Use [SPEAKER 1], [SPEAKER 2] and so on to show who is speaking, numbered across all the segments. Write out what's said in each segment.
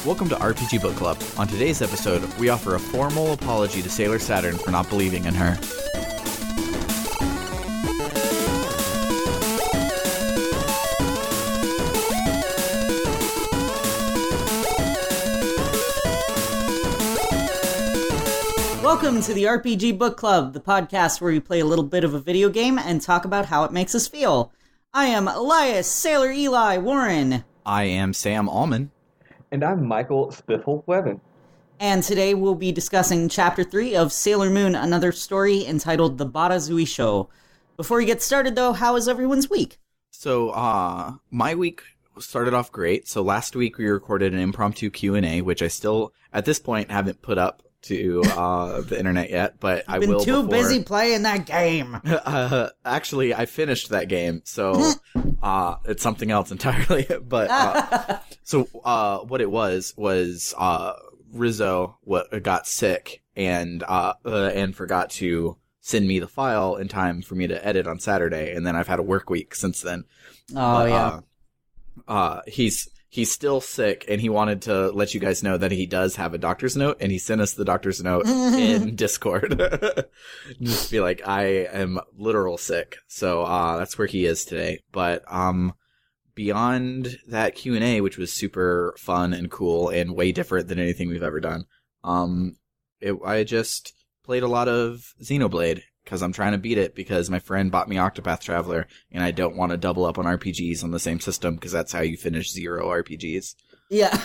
[SPEAKER 1] Welcome to RPG Book Club. On today's episode, we offer a formal apology to Sailor Saturn for not believing in her.
[SPEAKER 2] Welcome to the RPG Book Club, the podcast where we play a little bit of a video game and talk about how it makes us feel. I am Elias Sailor Eli Warren.
[SPEAKER 1] I am Sam Allman.
[SPEAKER 3] And I'm Michael Spiffle-Wevin.
[SPEAKER 2] And today we'll be discussing Chapter 3 of Sailor Moon, another story entitled The Barazuishiou. Before we get started, though, how is everyone's week?
[SPEAKER 1] So, my week started off great. So last week we recorded an impromptu Q&A, which I still, at this point, haven't put up to the internet yet, but I will.
[SPEAKER 2] Been too busy playing that game.
[SPEAKER 1] Actually, I finished that game, so it's something else entirely. But so what it was Rizzo got sick and forgot to send me the file in time for me to edit on Saturday, and then I've had a work week since then. He's still sick, and he wanted to let you guys know that he does have a doctor's note, and he sent us the doctor's note in Discord. Just be like, I am literal sick. So that's where he is today. But beyond that Q&A, which was super fun and cool and way different than anything we've ever done, I just played a lot of Xenoblade, because I'm trying to beat it because my friend bought me Octopath Traveler, and I don't want to double up on RPGs on the same system, because that's how you finish 0 RPGs.
[SPEAKER 2] Yeah.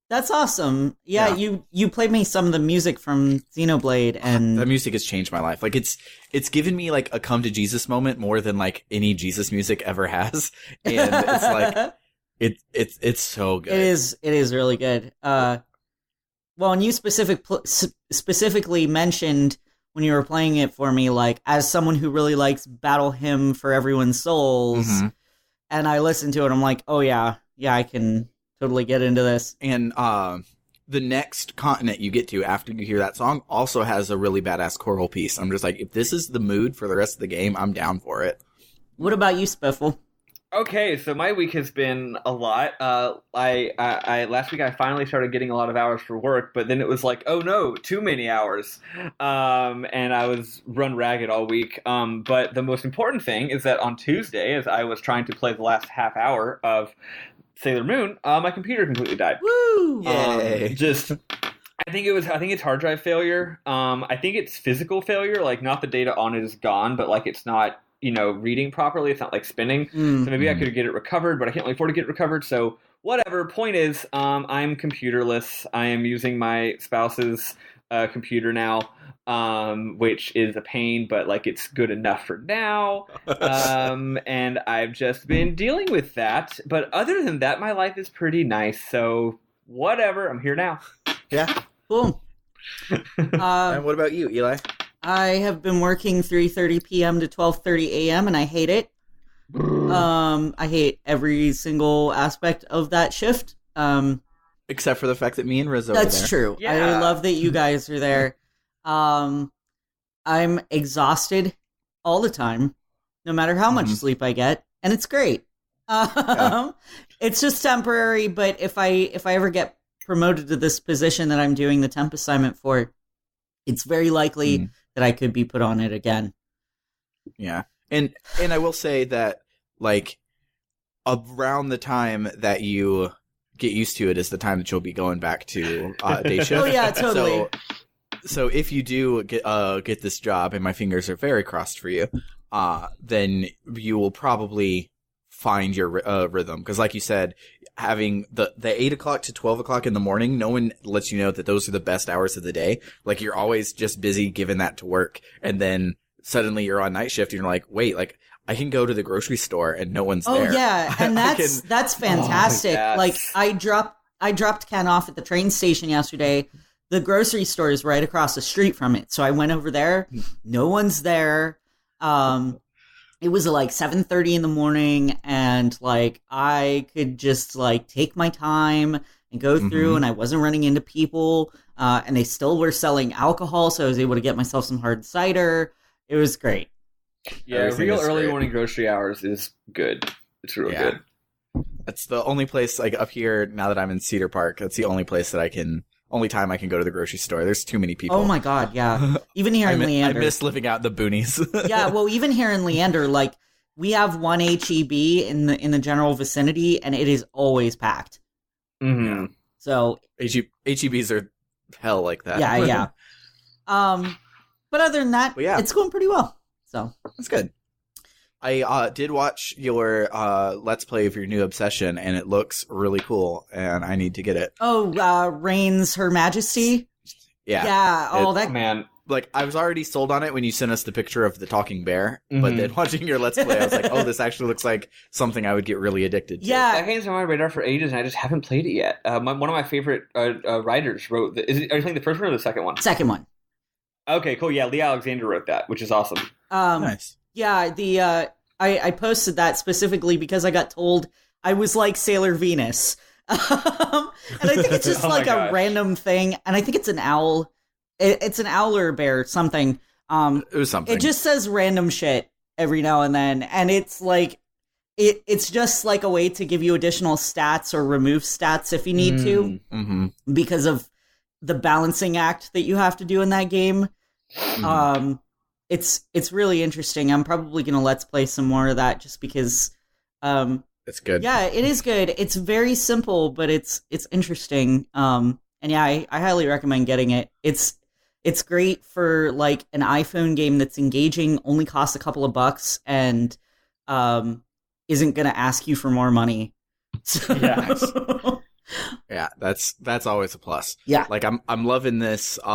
[SPEAKER 2] That's awesome. Yeah, you played me some of the music from Xenoblade, and
[SPEAKER 1] that music has changed my life. Like, it's given me like a come to Jesus moment more than like any Jesus music ever has. And it's like it's so good.
[SPEAKER 2] It is really good. Well, and you specifically mentioned when you were playing it for me, like, as someone who really likes Battle Hymn for Everyone's Souls, and I listened to it, I'm like, oh yeah, I can totally get into this.
[SPEAKER 1] And the next continent you get to after you hear that song also has a really badass choral piece. I'm just like, if this is the mood for the rest of the game, I'm down for it.
[SPEAKER 2] What about you, Spiffle?
[SPEAKER 3] Okay, so my week has been a lot. I last week I finally started getting a lot of hours for work, but then it was like, oh no, too many hours, and I was run ragged all week. But the most important thing is that on Tuesday, as I was trying to play the last half hour of Sailor Moon, my computer completely died.
[SPEAKER 2] Woo!
[SPEAKER 1] Yay!
[SPEAKER 3] I think it's hard drive failure. I think it's physical failure, like not the data on it is gone, but like it's not, reading properly. It's not like spinning. So maybe I could get it recovered, but I can't really afford to get it recovered. So whatever. Point is, I'm computerless. I am using my spouse's computer now, which is a pain, but like it's good enough for now. And I've just been dealing with that. But other than that, my life is pretty nice. So whatever. I'm here now.
[SPEAKER 1] Yeah.
[SPEAKER 2] Cool.
[SPEAKER 1] And what about you, Eli?
[SPEAKER 2] I have been working 3:30 p.m. to 12:30 a.m. and I hate it. I hate every single aspect of that shift.
[SPEAKER 1] Except for the fact that me and Rizzo are there.
[SPEAKER 2] That's true.
[SPEAKER 3] Yeah.
[SPEAKER 2] I love that you guys are there. I'm exhausted all the time, no matter how much sleep I get, and it's great. It's just temporary, but if I ever get promoted to this position that I'm doing the temp assignment for, it's very likely that I could be put on it again.
[SPEAKER 1] Yeah. And I will say that, like, around the time that you get used to it is the time that you'll be going back to day shift.
[SPEAKER 2] Oh, yeah, totally.
[SPEAKER 1] So if you do get this job, and my fingers are very crossed for you, then you will probably find your rhythm. Because like you said, having the 8 o'clock to 12 o'clock in the morning, no one lets you know that those are the best hours of the day. Like, you're always just busy giving that to work. And then suddenly you're on night shift and you're like, wait, like, I can go to the grocery store and no one's there.
[SPEAKER 2] Oh, yeah. And that's fantastic.
[SPEAKER 3] Yes.
[SPEAKER 2] Like, I dropped Ken off at the train station yesterday. The grocery store is right across the street from it. So I went over there. No one's there. It was like 7:30 in the morning, and like I could just like take my time and go through, and I wasn't running into people, and they still were selling alcohol, so I was able to get myself some hard cider. It was great.
[SPEAKER 3] Yeah, real early morning grocery hours is good. It's real good.
[SPEAKER 1] That's the only place, like, up here, now that I'm in Cedar Park, that's the only place that only time I can go to the grocery store. There's too many people.
[SPEAKER 2] Oh my god, yeah. Even here in Leander.
[SPEAKER 1] I miss living out in the boonies.
[SPEAKER 2] Yeah, well, even here in Leander, like, we have one HEB in the general vicinity, and it is always packed.
[SPEAKER 3] Mm-hmm.
[SPEAKER 1] Yeah.
[SPEAKER 2] So
[SPEAKER 1] HEBs are hell like that.
[SPEAKER 2] Yeah. But other than that, it's going pretty well. So
[SPEAKER 1] that's good. I did watch your Let's Play of your new obsession, and it looks really cool, and I need to get it.
[SPEAKER 2] Oh, Reigns Her Majesty?
[SPEAKER 1] Yeah.
[SPEAKER 2] Yeah. Oh, that...
[SPEAKER 3] Man.
[SPEAKER 1] Like, I was already sold on it when you sent us the picture of the talking bear, but then watching your Let's Play, I was like, oh, this actually looks like something I would get really addicted to.
[SPEAKER 2] Yeah.
[SPEAKER 3] That game's on my radar for ages, and I just haven't played it yet. One of my favorite writers wrote... are you playing the first one or the second one?
[SPEAKER 2] Second one.
[SPEAKER 3] Okay, cool. Yeah, Lee Alexander wrote that, which is awesome.
[SPEAKER 1] Nice.
[SPEAKER 2] Yeah, I posted that specifically because I got told I was like Sailor Venus. And I think it's just like a random thing, and I think it's an owl... It's an owl or a bear, something.
[SPEAKER 1] It was something.
[SPEAKER 2] It just says random shit every now and then, and it's like it's just like a way to give you additional stats or remove stats if you need to, because of the balancing act that you have to do in that game. It's really interesting. I'm probably gonna let's play some more of that just because.
[SPEAKER 1] It's good.
[SPEAKER 2] Yeah, it is good. It's very simple, but it's interesting. And yeah, I highly recommend getting it. It's great for like an iPhone game that's engaging, only costs a couple of bucks, and isn't going to ask you for more money. So...
[SPEAKER 1] Yeah, that's always a plus.
[SPEAKER 2] Yeah,
[SPEAKER 1] like I'm loving this Shin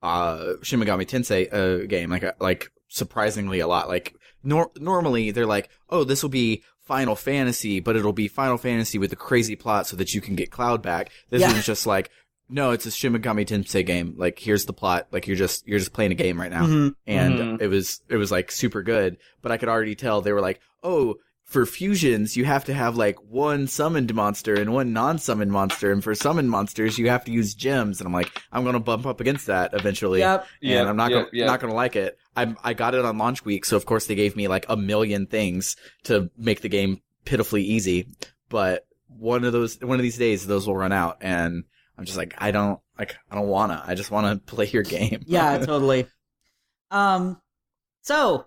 [SPEAKER 1] Megami Tensei game like surprisingly a lot. Like normally they're like, oh, this will be Final Fantasy, but it'll be Final Fantasy with a crazy plot so that you can get Cloud back. This is just like, no, it's a Shin Megami Tensei game. Like, here's the plot. Like, you're just playing a game right now. And it was like super good, but I could already tell they were like, oh, for fusions, you have to have like one summoned monster and one non-summoned monster. And for summoned monsters, you have to use gems. And I'm like, I'm going to bump up against that eventually. And I'm not going to like it. I got it on launch week. So of course they gave me like a million things to make the game pitifully easy. But one of these days, those will run out. And I'm just like, I don't wanna. I just wanna play your game.
[SPEAKER 2] Yeah, totally. So,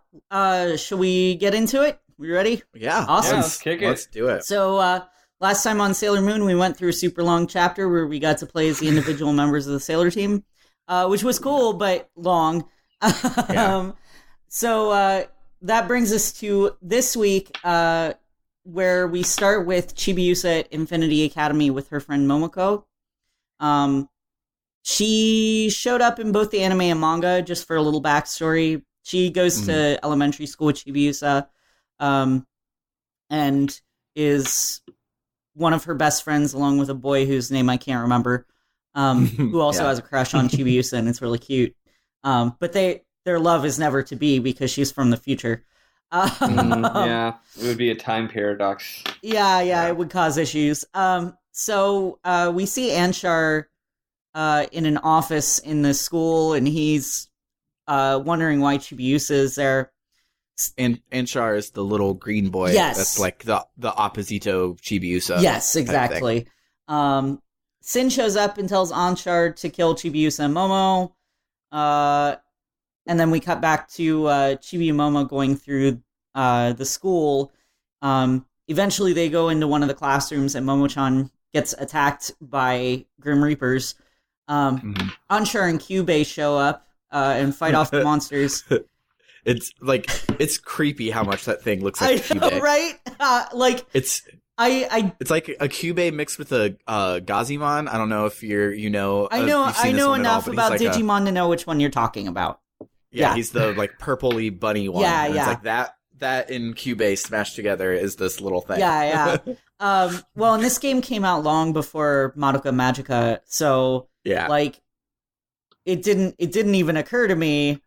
[SPEAKER 2] should we get into it? We ready?
[SPEAKER 1] Yeah.
[SPEAKER 2] Awesome.
[SPEAKER 3] Yeah, let's kick it.
[SPEAKER 1] Let's do it.
[SPEAKER 2] So, last time on Sailor Moon, we went through a super long chapter where we got to play as the individual members of the Sailor team, which was cool, but long. So, that brings us to this week, where we start with Chibiusa at Infinity Academy with her friend Momoko. She showed up in both the anime and manga, just for a little backstory. She goes to elementary school with Chibiusa, and is one of her best friends, along with a boy whose name I can't remember, who also has a crush on Chibiusa, and it's really cute. But their love is never to be because she's from the future.
[SPEAKER 3] Yeah, it would be a time paradox.
[SPEAKER 2] Yeah, it would cause issues. So we see Anshar in an office in the school, and he's wondering why Chibiusa is there.
[SPEAKER 1] And Anshar is the little green boy.
[SPEAKER 2] Yes.
[SPEAKER 1] That's like the opposito Chibiusa.
[SPEAKER 2] Yes, exactly. Sin shows up and tells Anshar to kill Chibiusa and Momo. And then we cut back to Chibi and Momo going through the school. Eventually they go into one of the classrooms, and Momo-chan gets attacked by Grim Reapers. Anshar and Kyubey show up and fight off the monsters.
[SPEAKER 1] It's like, it's creepy how much that thing looks like
[SPEAKER 2] I know,
[SPEAKER 1] Kyubey.
[SPEAKER 2] Right?
[SPEAKER 1] It's like a Kyubey mixed with a Gazimon. I don't know if you know.
[SPEAKER 2] I know enough about
[SPEAKER 1] like
[SPEAKER 2] Digimon to know which one you're talking about.
[SPEAKER 1] Yeah, he's the like purpley bunny one.
[SPEAKER 2] Yeah.
[SPEAKER 1] It's like that and Kyubey smashed together is this little thing.
[SPEAKER 2] Yeah. Well, and this game came out long before Madoka Magica, so like it didn't even occur to me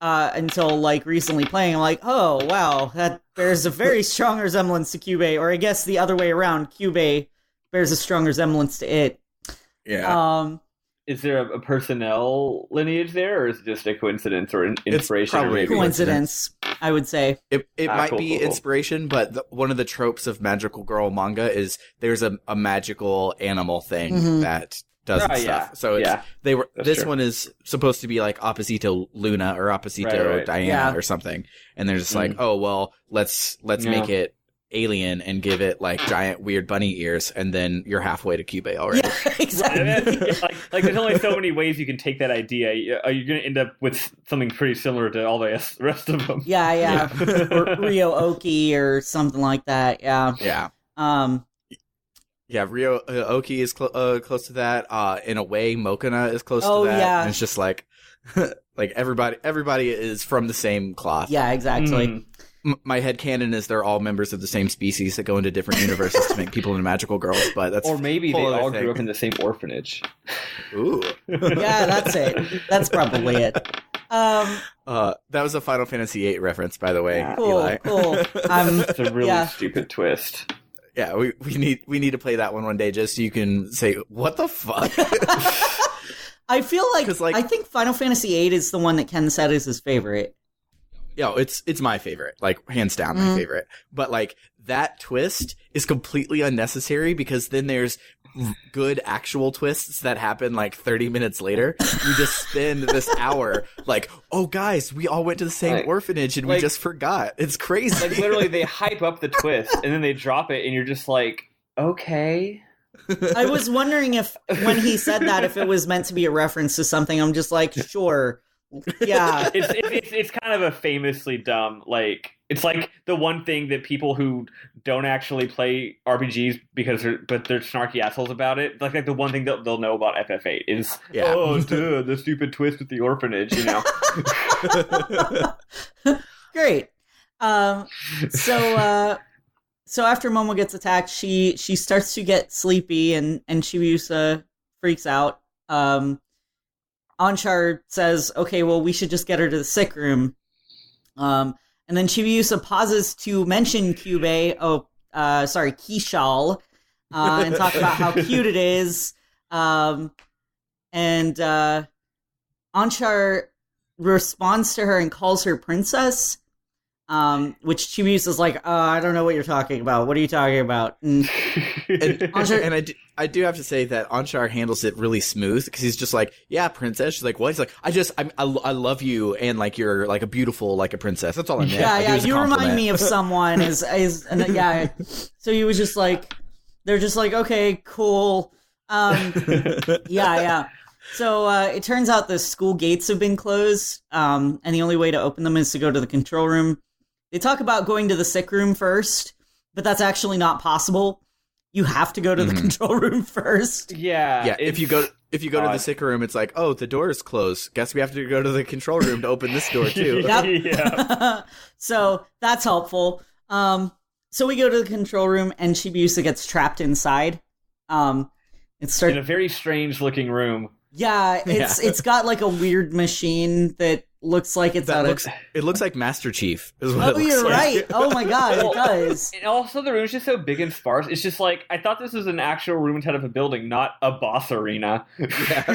[SPEAKER 2] until like recently playing. I'm like, oh wow, that bears a very strong resemblance to Kyubey, or I guess the other way around. Kyubey bears a strong resemblance to it.
[SPEAKER 1] Yeah.
[SPEAKER 3] Is there a personnel lineage there, or is it just a coincidence or an inspiration?
[SPEAKER 2] It's probably
[SPEAKER 3] or maybe
[SPEAKER 2] coincidence. I would say.
[SPEAKER 1] It might be inspiration, but one of the tropes of magical girl manga is there's a magical animal thing that does stuff. Yeah. So this true. One is supposed to be like Opposito Luna or Opposito Diana or something, and they're just like, oh well, let's make it alien and give it like giant weird bunny ears, and then you're halfway to Cube already.
[SPEAKER 2] Yeah, exactly.
[SPEAKER 3] like there's only so many ways you can take that idea. You're going to end up with something pretty similar to all the rest of them.
[SPEAKER 2] Yeah. Or Rio Oki or something like that. Yeah.
[SPEAKER 1] Yeah, Rio Oki is close to that. In a way, Mokana is close to that.
[SPEAKER 2] Yeah.
[SPEAKER 1] And it's just like, like everybody is from the same cloth.
[SPEAKER 2] Yeah, exactly.
[SPEAKER 1] My headcanon is they're all members of the same species that go into different universes to make people into magical girls, but that's
[SPEAKER 3] or maybe they all grew up in the same orphanage.
[SPEAKER 1] Ooh.
[SPEAKER 2] Yeah, that's it. That's probably it.
[SPEAKER 1] That was a Final Fantasy VIII reference, by the way, Eli.
[SPEAKER 2] Cool.
[SPEAKER 3] It's a really stupid twist.
[SPEAKER 1] Yeah, we need to play that one day just so you can say, what the fuck?
[SPEAKER 2] I feel like I think Final Fantasy VIII is the one that Ken said is his favorite.
[SPEAKER 1] Yeah, it's my favorite, like hands down my favorite. But like that twist is completely unnecessary because then there's good actual twists that happen like 30 minutes later. You just spend this hour like, oh guys, we all went to the same orphanage and we just forgot. It's crazy.
[SPEAKER 3] Like literally they hype up the twist and then they drop it and you're just like, okay.
[SPEAKER 2] I was wondering if when he said that, if it was meant to be a reference to something. I'm just like, sure. Yeah,
[SPEAKER 3] it's kind of a famously dumb, like, it's like the one thing that people who don't actually play RPGs but they're snarky assholes about it, like the one thing they'll know about FF8 is the stupid twist with the orphanage, you know.
[SPEAKER 2] Great. So after Momo gets attacked, she starts to get sleepy and Chibiusa freaks out. Anchar says, okay, well, we should just get her to the sick room. And then Chibiusa pauses to mention Kishal, and talk about how cute it is. And Anchar responds to her and calls her princess, which Chibiusa's like, I don't know what you're talking about. What are you talking about? And
[SPEAKER 1] I do have to say that Anchar handles it really smooth because he's just like, yeah, princess. She's like, what? He's like, I love you and like you're like a beautiful like a princess. That's all I meant.
[SPEAKER 2] Yeah, you remind me of someone. So he was just like, they're just like, okay, cool. Yeah. So it turns out the school gates have been closed, and the only way to open them is to go to the control room. They talk about going to the sick room first, but that's actually not possible. You have to go to the control room first.
[SPEAKER 3] Yeah.
[SPEAKER 1] If you go to the sick room, it's like, oh, the door is closed. Guess we have to go to the control room to open this door too.
[SPEAKER 2] Yep.
[SPEAKER 3] Yeah.
[SPEAKER 2] So that's helpful. So we go to the control room, and Chibiusa gets trapped inside. In
[SPEAKER 3] a very strange looking room.
[SPEAKER 2] Yeah, it's got like a weird machine that looks like it's
[SPEAKER 1] it looks like Master Chief. Is what
[SPEAKER 2] you're right. Oh my god, it does.
[SPEAKER 3] And also the room's just so big and sparse. It's just like, I thought this was an actual room inside of a building, not a boss arena.
[SPEAKER 1] Yeah.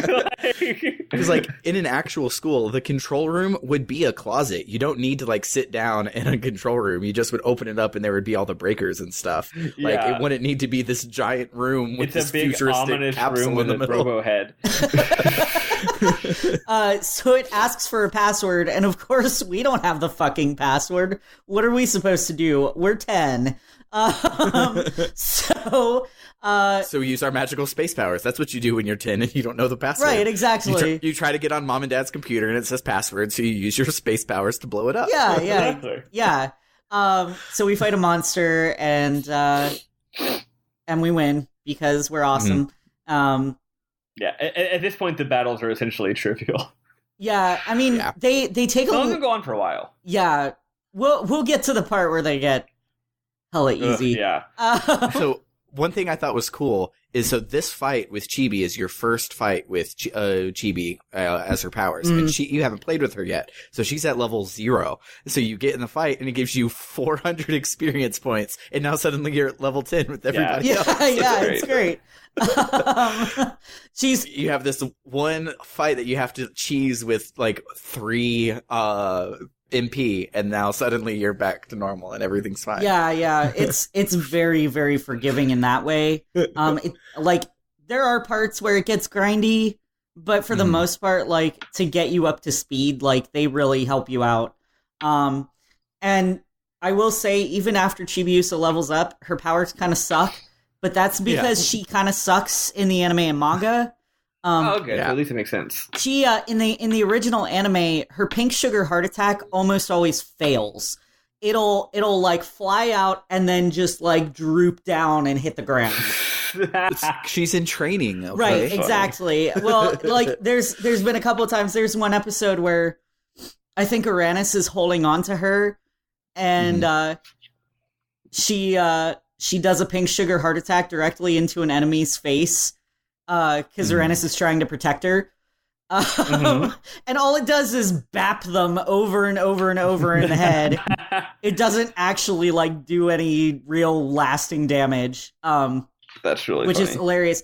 [SPEAKER 1] Because like in an actual school, the control room would be a closet. You don't need to like sit down in a control room. You just would open it up and there would be all the breakers and stuff. Like it wouldn't need to be this giant room with this futuristic capsule
[SPEAKER 3] room
[SPEAKER 1] in the
[SPEAKER 3] with a
[SPEAKER 1] middle.
[SPEAKER 3] robo head.
[SPEAKER 2] So it asks for a password, and of course we don't have the fucking password. What are we supposed to do? We're 10. So
[SPEAKER 1] we use our magical space powers. That's what you do when you're 10 and you don't know the password.
[SPEAKER 2] Right, exactly.
[SPEAKER 1] You try to get on mom and dad's computer and it says password, so you use your space powers to blow it up.
[SPEAKER 2] Yeah. So we fight a monster and we win because we're awesome.
[SPEAKER 3] Yeah, at this point, the battles are essentially trivial.
[SPEAKER 2] Yeah, I mean, they take
[SPEAKER 3] Some of them go on for a while.
[SPEAKER 2] Yeah, we'll get to the part where they get hella easy.
[SPEAKER 1] So one thing I thought was cool is this fight with Chibi is your first fight with Chibi as her powers, and you haven't played with her yet, so she's at level 0. So you get in the fight, and it gives you 400 experience points, and now suddenly you're at level 10 with everybody else.
[SPEAKER 2] It's great.
[SPEAKER 1] You have this one fight that you have to cheese with like 3 MP, and now suddenly you're back to normal and everything's fine.
[SPEAKER 2] Yeah. It's very, very forgiving in that way. Like there are parts where it gets grindy, but for the most part, like to get you up to speed, like they really help you out. And I will say, even after Chibiusa levels up, her powers kind of suck, but that's because she kind of sucks in the anime and manga.
[SPEAKER 3] Okay, so at least it makes sense.
[SPEAKER 2] She in the original anime, her pink sugar heart attack almost always fails. It'll like fly out and then just like droop down and hit the ground.
[SPEAKER 1] She's in training, okay?
[SPEAKER 2] Right? Exactly. Well, like there's been a couple of times. There's one episode where I think Uranus is holding on to her, and she does a pink sugar heart attack directly into an enemy's face. Because Uranus is trying to protect her. And all it does is bap them over and over and over in the head. It doesn't actually, like, do any real lasting damage.
[SPEAKER 3] That's really
[SPEAKER 2] which
[SPEAKER 3] funny.
[SPEAKER 2] is hilarious.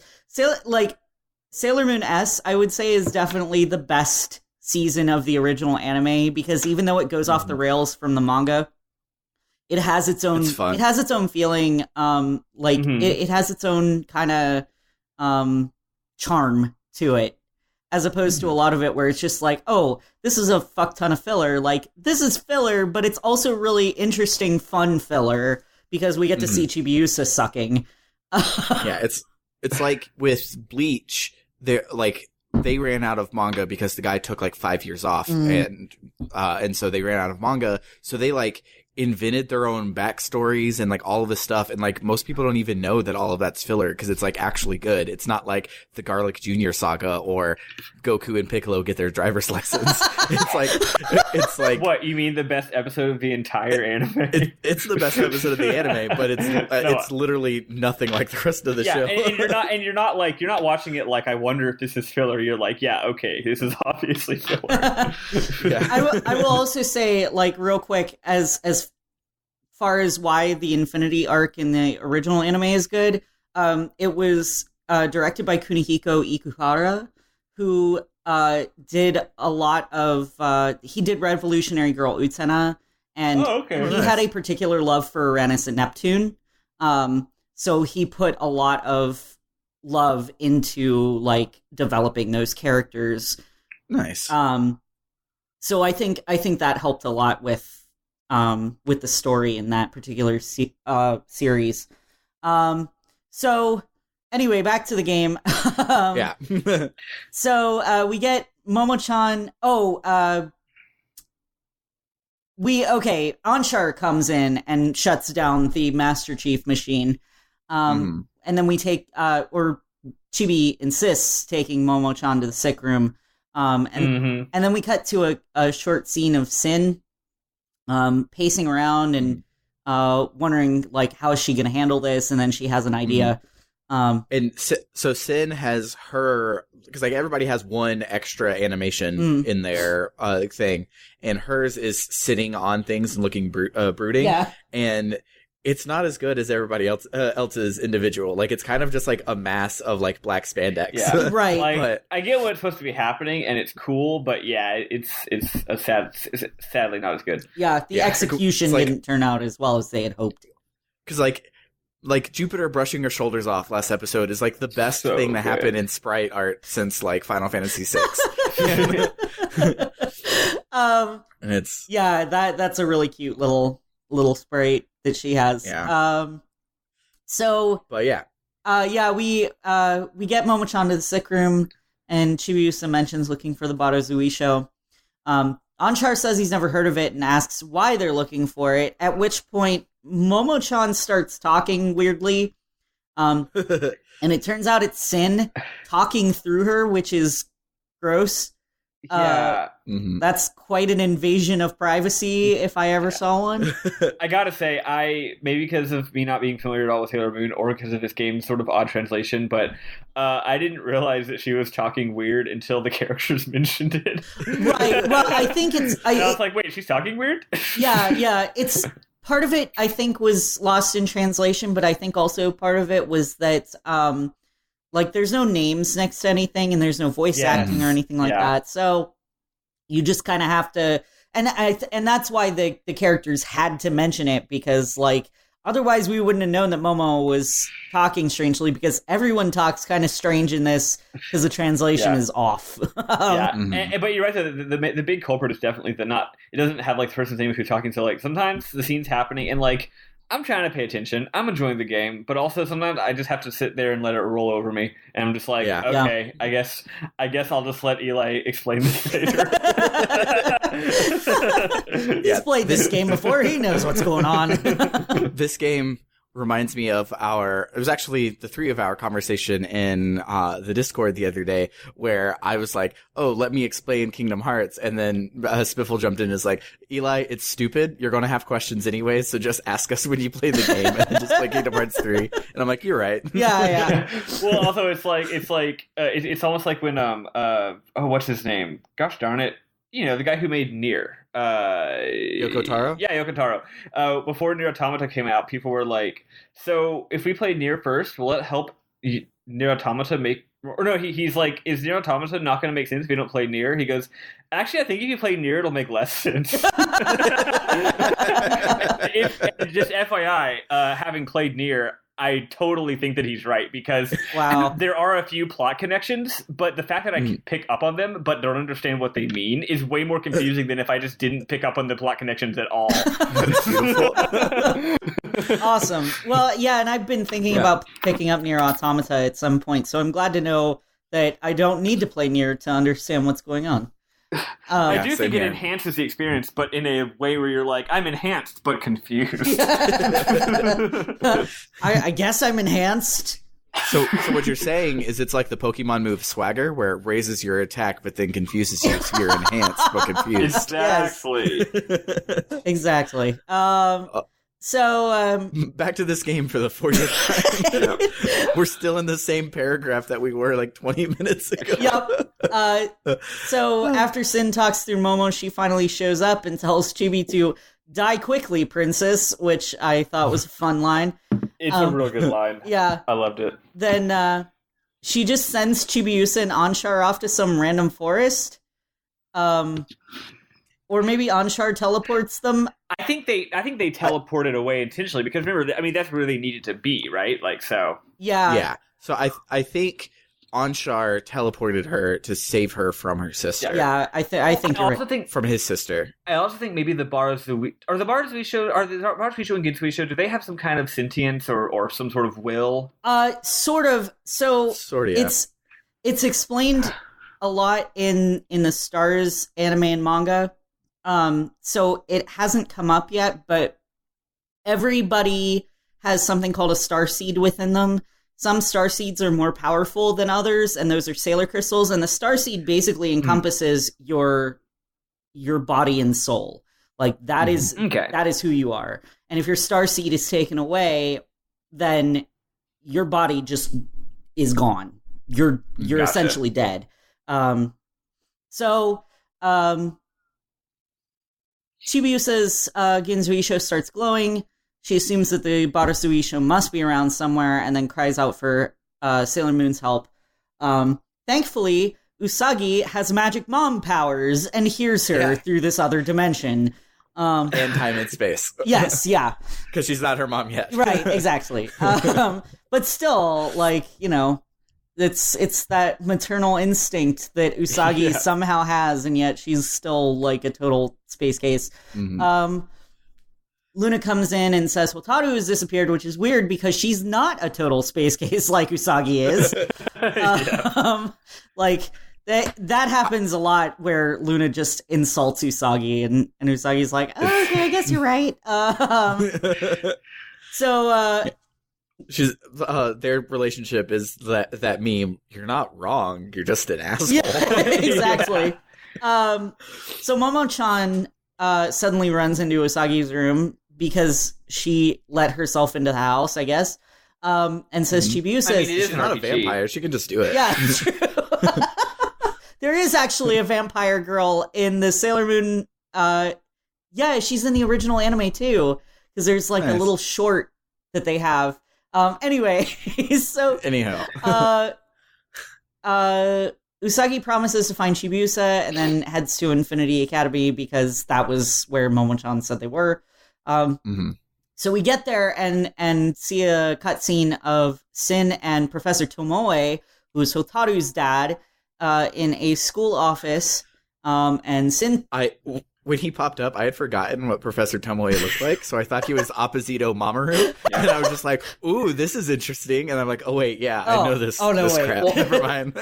[SPEAKER 2] Sailor Moon S, I would say, is definitely the best season of the original anime, because even though it goes off the rails from the manga, it has its own feeling. It has its own kind of charm to it, as opposed to a lot of it where it's just like, oh, this is a fuck ton of filler. Like, this is filler, but it's also really interesting, fun filler, because we get to see Chibiusa sucking.
[SPEAKER 1] Yeah, it's like with Bleach, they ran out of manga because the guy took like 5 years off, and so they ran out of manga, so they like invented their own backstories and like all of this stuff, and like most people don't even know that all of that's filler because it's like actually good. It's not like the Garlic Jr. saga or Goku and Piccolo get their driver's license. It's like
[SPEAKER 3] what you mean, the best episode of the entire anime?
[SPEAKER 1] It's the best episode of the anime, but it's literally nothing like the rest of the show.
[SPEAKER 3] And you're not watching it like, I wonder if this is filler. You're like, yeah, okay, this is obviously filler.
[SPEAKER 2] I will also say, like, real quick, as far as why the Infinity arc in the original anime is good, it was directed by Kunihiko Ikuhara, who did a lot of he did Revolutionary Girl Utena, and he had a particular love for Uranus and Neptune, so he put a lot of love into like developing those characters.
[SPEAKER 1] Nice.
[SPEAKER 2] So I think that helped a lot with the story in that particular series. So anyway, back to the game.
[SPEAKER 1] Yeah.
[SPEAKER 2] So we get Momo-chan. Anshar comes in and shuts down the Master Chief machine. And then we take, or Chibi insists taking Momo-chan to the sick room. And then we cut to a short scene of Sin pacing around and wondering like, how is she going to handle this? And then she has an idea.
[SPEAKER 1] So Sin has her, because like everybody has one extra animation in their thing, and hers is sitting on things and looking brooding.
[SPEAKER 2] Yeah.
[SPEAKER 1] And it's not as good as everybody else's individual. Like, it's kind of just like a mass of like black spandex.
[SPEAKER 3] Yeah.
[SPEAKER 2] Right.
[SPEAKER 3] Like, I get what's supposed to be happening, and it's cool, but yeah, it's sadly not as good.
[SPEAKER 2] Yeah, the execution didn't turn out as well as they had hoped.
[SPEAKER 1] Because like Jupiter brushing her shoulders off last episode is like the best thing that happened in sprite art since like Final Fantasy VI. And it's
[SPEAKER 2] that's a really cute little sprite that she has.
[SPEAKER 1] Yeah.
[SPEAKER 2] We get Momo-chan to the sick room, and Chibiusa mentions looking for the Barazuishiou. Anshar says he's never heard of it and asks why they're looking for it, at which point Momo-chan starts talking weirdly. And it turns out it's Sin talking through her, which is gross.
[SPEAKER 3] Yeah.
[SPEAKER 2] That's quite an invasion of privacy if I ever saw one.
[SPEAKER 3] I gotta say, maybe because of me not being familiar at all with Sailor Moon, or because of this game's sort of odd translation, but I didn't realize that she was talking weird until the characters mentioned it.
[SPEAKER 2] Right. Well, I think it's...
[SPEAKER 3] I was like, wait, she's talking weird?
[SPEAKER 2] Yeah. It's... Part of it, I think, was lost in translation, but I think also part of it was that... like, there's no names next to anything, and there's no voice acting or anything like that. So you just kind of have to, and that's why the characters had to mention it, because like otherwise we wouldn't have known that Momo was talking strangely, because everyone talks kind of strange in this because the translation is off.
[SPEAKER 3] But you're right. The big culprit is definitely it doesn't have like the person's name who's talking. So like sometimes the scene's happening and like I'm trying to pay attention. I'm enjoying the game, but also sometimes I just have to sit there and let it roll over me. And I'm just like, okay, I guess I'll just let Eli explain this later.
[SPEAKER 2] He's played this game before. He knows what's going on.
[SPEAKER 1] This game reminds me of it was actually the three of our conversation in the Discord the other day, where I was like, oh, let me explain Kingdom Hearts. And then Spiffle jumped in and is like, Eli, it's stupid. You're going to have questions anyway, so just ask us when you play the game and then just play Kingdom Hearts 3. And I'm like, you're right.
[SPEAKER 2] Yeah.
[SPEAKER 3] Well, also it's almost like when what's his name? Gosh darn it. You know, the guy who made Nier.
[SPEAKER 1] Yoko Taro?
[SPEAKER 3] Yeah, Yoko Taro. Before Nier Automata came out, people were like, so if we play Nier first, will it help Nier Automata make... Or no, he's like, is Nier Automata not going to make sense if you don't play Nier? He goes, actually, I think if you play Nier, it'll make less sense. Just FYI, having played Nier, I totally think that he's right, because there are a few plot connections, but the fact that I can pick up on them but don't understand what they mean is way more confusing than if I just didn't pick up on the plot connections at all.
[SPEAKER 1] That's beautiful.
[SPEAKER 2] Awesome. Well, yeah, and I've been thinking about picking up Nier Automata at some point, so I'm glad to know that I don't need to play Nier to understand what's going on.
[SPEAKER 3] I do think it enhances the experience, but in a way where you're like, I'm enhanced but confused.
[SPEAKER 2] I guess I'm enhanced.
[SPEAKER 1] So what you're saying is it's like the Pokemon move Swagger, where it raises your attack but then confuses you, so you're enhanced but confused.
[SPEAKER 3] Exactly.
[SPEAKER 2] Exactly. So,
[SPEAKER 1] back to this game for the 40th time. We're still in the same paragraph that we were like 20 minutes ago.
[SPEAKER 2] So after Sin talks through Momo, she finally shows up and tells Chibi to die quickly, princess, which I thought was a fun line.
[SPEAKER 3] It's a real good line.
[SPEAKER 2] Yeah.
[SPEAKER 3] I loved it.
[SPEAKER 2] Then she just sends Chibiusa and Anshar off to some random forest. Or maybe Anshar teleports them.
[SPEAKER 3] I think they teleported away intentionally, because remember, I mean, that's where they needed to be, right? Like, so.
[SPEAKER 2] Yeah.
[SPEAKER 1] So I think Anshar teleported her to save her from her sister.
[SPEAKER 2] Yeah, I think you're right.
[SPEAKER 1] From his sister.
[SPEAKER 3] I also think maybe the Barazuishiou and Ginsuishiou, do they have some kind of sentience or some sort of will?
[SPEAKER 2] Sort of. So
[SPEAKER 1] Yeah.
[SPEAKER 2] It's explained a lot in the Stars anime and manga. So it hasn't come up yet, but everybody has something called a star seed within them. Some star seeds are more powerful than others, and those are sailor crystals. And the star seed basically encompasses your body and soul. Like that is who you are. And if your star seed is taken away, then your body just is gone. You're essentially dead. Chibiusa's Ginsuishiou starts glowing. She assumes that the Barazuishiou must be around somewhere, and then cries out for Sailor Moon's help. Thankfully, Usagi has magic mom powers and hears her through this other dimension.
[SPEAKER 1] And time and space.
[SPEAKER 2] Yes, yeah.
[SPEAKER 1] Because she's not her mom yet.
[SPEAKER 2] Right, exactly. But still, like, you know, it's that maternal instinct that Usagi somehow has, and yet she's still like a total space case. Luna comes in and says, Hotaru has disappeared, which is weird because she's not a total space case like Usagi is. Like, that happens a lot where Luna just insults Usagi, and Usagi's like, oh, okay, I guess you're right.
[SPEAKER 1] She's their relationship is that meme. You're not wrong. You're just an asshole.
[SPEAKER 2] Yeah, exactly. So Momo-chan suddenly runs into Usagi's room because she let herself into the house, I guess, and says Chibiusa
[SPEAKER 1] she's not a vampire. She can just do it.
[SPEAKER 2] Yeah, true. There is actually a vampire girl in the Sailor Moon. Yeah, she's in the original anime too, because there's like a little short that they have. Anyway, so
[SPEAKER 1] anyhow,
[SPEAKER 2] Usagi promises to find Chibiusa and then heads to Infinity Academy because that was where Momochan said they were. So we get there and see a cutscene of Sin and Professor Tomoe, who's Hotaru's dad, in a school office. And Sin...
[SPEAKER 1] When he popped up, I had forgotten what Professor Tomoe looked like, so I thought he was Opposito Mamoru, and I was just like, ooh, this is interesting, and I'm like, oh wait, yeah, I know this, this crap. Well, never mind.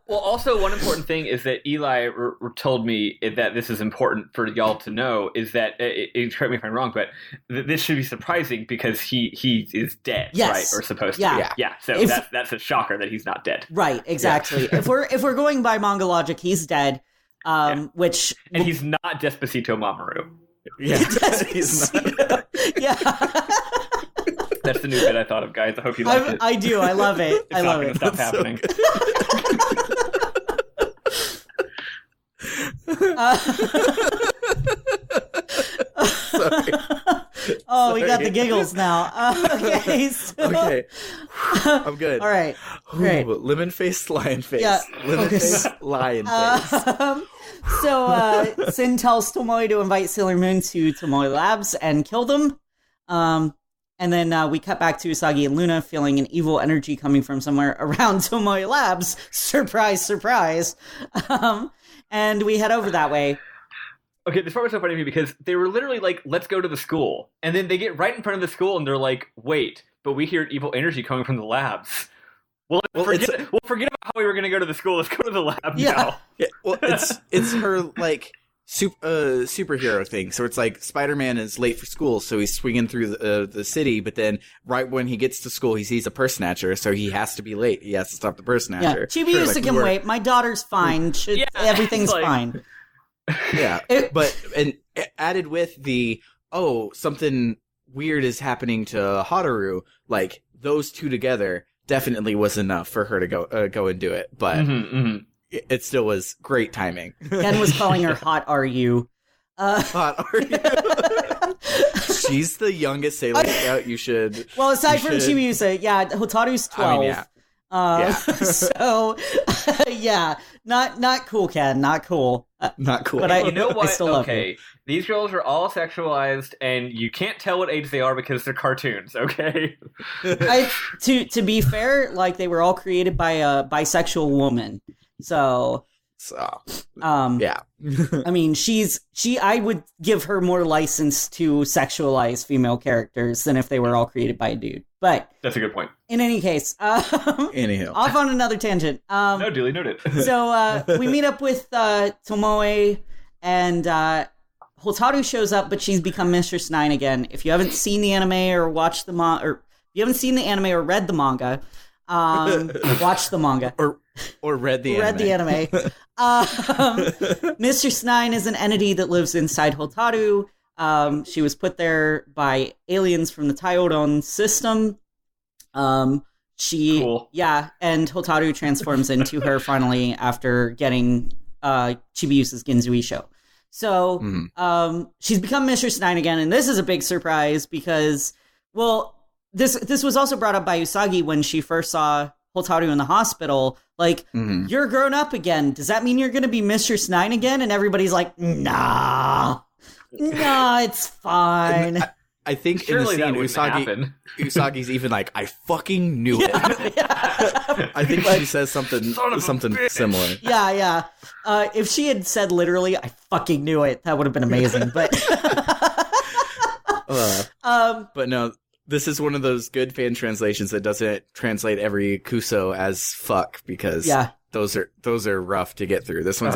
[SPEAKER 3] Well, also, one important thing is that Eli told me that this is important for y'all to know, is that, correct me if I'm wrong, but this should be surprising because he is dead, right? Or supposed to be. Yeah, so that's a shocker that he's not dead.
[SPEAKER 2] Right, exactly. Yeah. If we're going by manga logic, he's dead. Which
[SPEAKER 3] and he's not Despacito Mamoru.
[SPEAKER 1] Yeah, he's not.
[SPEAKER 2] Yeah.
[SPEAKER 3] That's the new bit I thought of, guys. I hope you like it.
[SPEAKER 2] I do. I love it.
[SPEAKER 3] I love it. Stop happening.
[SPEAKER 2] Sorry. We got the giggles now. Okay. So...
[SPEAKER 1] Okay. I'm good.
[SPEAKER 2] All right. Great.
[SPEAKER 1] Lemon face, lion face.
[SPEAKER 2] Yeah.
[SPEAKER 1] Lemon face, lion face.
[SPEAKER 2] So Sin tells Tomoe to invite Sailor Moon to Tomoe Labs and kill them. And then we cut back to Usagi and Luna feeling an evil energy coming from somewhere around Tomoe Labs. Surprise, surprise. And we head over that way.
[SPEAKER 3] Okay, this part was so funny to me because they were literally like, let's go to the school. And then they get right in front of the school and they're like, wait, but we hear evil energy coming from the labs. Well, forget about how we were going to go to the school. Let's go to the lab now.
[SPEAKER 1] Yeah, well, it's her, like, superhero thing. So it's like Spider-Man is late for school, so he's swinging through the city, but then right when he gets to school, he sees a purse snatcher, so he has to be late. He has to stop the purse snatcher.
[SPEAKER 2] Yeah, Chibiusa can wait. My daughter's fine. Everything's fine.
[SPEAKER 1] Yeah, but added with the, something weird is happening to Hotaru, like, those two together definitely was enough for her to go and do it, but it still was great timing.
[SPEAKER 2] Ken was calling her Hot Are You.
[SPEAKER 1] Hot Are You. She's the youngest Sailor Scout. You should...
[SPEAKER 2] Well, aside from Chibiusa, Hotaru's 12. I mean, so, not cool, Ken. Not cool.
[SPEAKER 1] Not cool.
[SPEAKER 3] But you know what? I still love her. These girls are all sexualized, and you can't tell what age they are because they're cartoons, okay?
[SPEAKER 2] To be fair, like, they were all created by a bisexual woman. So yeah. I mean, I would give her more license to sexualize female characters than if they were all created by a dude. But
[SPEAKER 3] that's a good point.
[SPEAKER 2] In any case,
[SPEAKER 1] anyhow,
[SPEAKER 2] off on another tangent.
[SPEAKER 3] No, duly noted.
[SPEAKER 2] So we meet up with Tomoe, and Hotaru shows up, but she's become Mistress 9 again. If you haven't seen the anime or watched the or if you haven't seen the anime or read the manga, watch the manga
[SPEAKER 1] or read the
[SPEAKER 2] anime. Mistress 9 is an entity that lives inside Hotaru. She was put there by aliens from the Tyoron system.
[SPEAKER 3] Cool.
[SPEAKER 2] And Hotaru transforms into her finally after getting Chibiusa's Ginzuisho. So she's become Mistress 9 again, and this is a big surprise because, well, this was also brought up by Usagi when she first saw Hotaru in the hospital. Like, you're grown up again. Does that mean you're going to be Mistress 9 again? And everybody's like, nah, it's fine.
[SPEAKER 1] I think
[SPEAKER 3] surely
[SPEAKER 1] in the scene, Usagi's even like, I fucking knew it. I think she says something similar.
[SPEAKER 2] Yeah. If she had said literally, I fucking knew it, that would have been amazing. But
[SPEAKER 1] but no, this is one of those good fan translations that doesn't translate every kuso as fuck, because those are rough to get through. This one's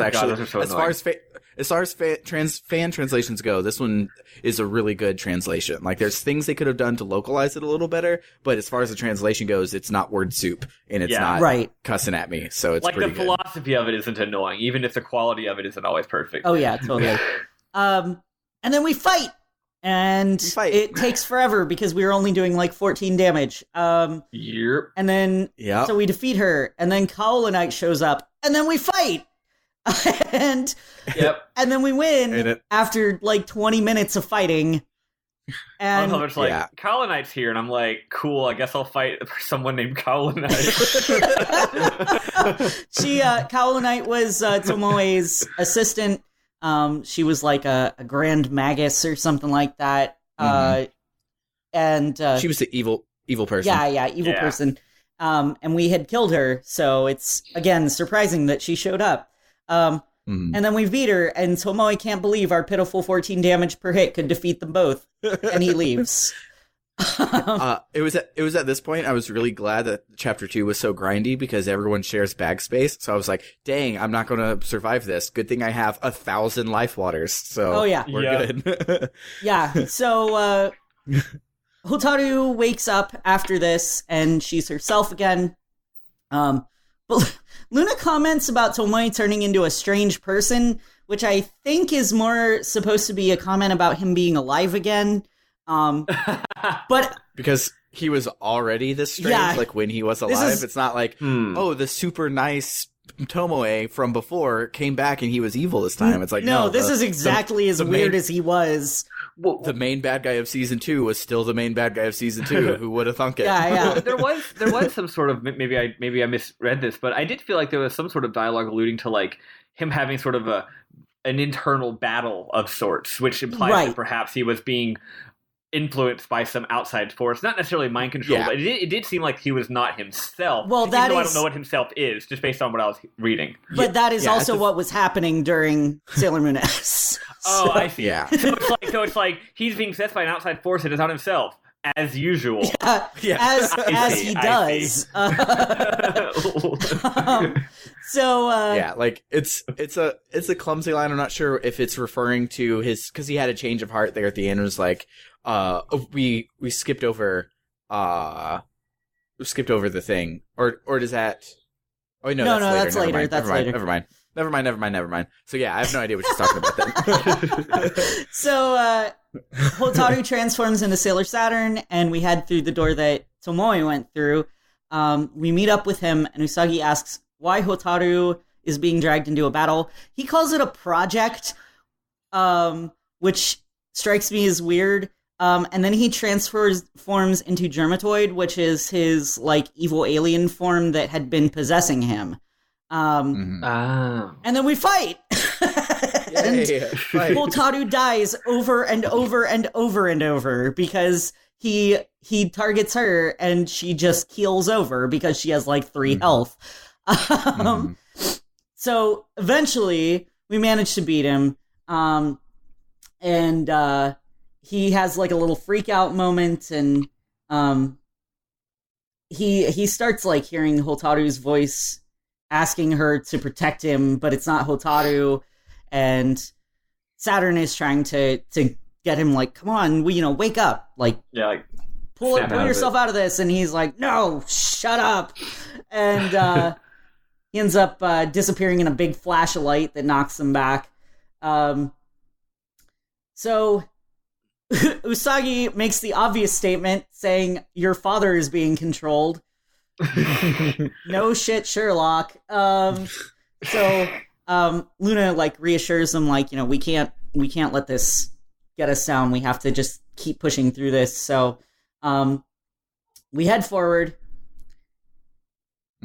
[SPEAKER 1] as far as fan translations go, this one is a really good translation. Like, there's things they could have done to localize it a little better, but as far as the translation goes, it's not word soup, and it's not cussing at me, so it's
[SPEAKER 3] like
[SPEAKER 1] pretty
[SPEAKER 3] the philosophy of it isn't annoying, even if the quality of it isn't always perfect.
[SPEAKER 2] Oh yeah, totally. And then we fight, and it takes forever because we were only doing like 14 damage.
[SPEAKER 3] Yep.
[SPEAKER 2] And then so we defeat her, and then Kaolinite shows up, and then we fight. and then we win after like 20 minutes of fighting. And
[SPEAKER 3] it's like, Kaolinite's here, and I'm like, cool, I guess I'll fight someone named Kaolinite.
[SPEAKER 2] Kaolinite was Tomoe's assistant. She was like a grand magus or something like that. And
[SPEAKER 1] she was the evil person.
[SPEAKER 2] Evil person. And we had killed her, so it's, again, surprising that she showed up. And then we beat her, and Tomoe can't believe our pitiful 14 damage per hit could defeat them both, and he leaves.
[SPEAKER 1] It was at this point I was really glad that chapter 2 was so grindy because everyone shares bag space. So I was like, dang, I'm not going to survive this. Good thing I have 1,000 life waters. So we're good.
[SPEAKER 2] So Hotaru wakes up after this, and she's herself again. But Luna comments about Tomoe turning into a strange person, which I think is more supposed to be a comment about him being alive again. But
[SPEAKER 1] because he was already this strange, like when he was alive, it's not like, oh, the super nice Tomoe from before came back and he was evil this time. It's like, no,
[SPEAKER 2] this is exactly as weird as he was.
[SPEAKER 1] Well, the main bad guy of season 2 was still the main bad guy of season 2. Who would have thunk it?
[SPEAKER 2] Yeah.
[SPEAKER 3] There was some sort of, maybe I misread this, but I did feel like there was some sort of dialogue alluding to like him having sort of an internal battle of sorts, which implies that perhaps he was being influenced by some outside force, not necessarily mind control, but it did seem like he was not himself.
[SPEAKER 2] Well,
[SPEAKER 3] I don't know what himself is, just based on what I was reading.
[SPEAKER 2] But that is also what was happening during Sailor Moon S.
[SPEAKER 3] Oh, I see. Yeah. So it's like he's being possessed by an outside force and it's not himself, as usual.
[SPEAKER 2] As he does.
[SPEAKER 1] Like it's a clumsy line. I'm not sure if it's referring to his, because he had a change of heart there at the end. It was like, we skipped over the thing, or does that? Oh no,
[SPEAKER 2] that's later. That's later.
[SPEAKER 1] Never mind. So yeah, I have no idea what she's talking about then.
[SPEAKER 2] So Hotaru transforms into Sailor Saturn, and we head through the door that Tomoe went through. We meet up with him, and Usagi asks why Hotaru is being dragged into a battle. He calls it a project, which strikes me as weird. And then he forms into Germatoid, which is his like evil alien form that had been possessing him. And then we fight. And Hotaru dies over and over and over and over because he targets her and she just keels over because she has like 3 health. So eventually we manage to beat him. And he has like a little freak out moment, and he starts like hearing Hotaru's voice asking her to protect him, but it's not Hotaru, and Saturn is trying to get him like, come on, wake up, like pull yourself out of this, and he's like, no, shut up, and he ends up disappearing in a big flash of light that knocks him back. So Usagi makes the obvious statement saying, your father is being controlled. No shit, Sherlock. So Luna like reassures him, like, we can't let this get us down. We have to just keep pushing through this. So we head forward.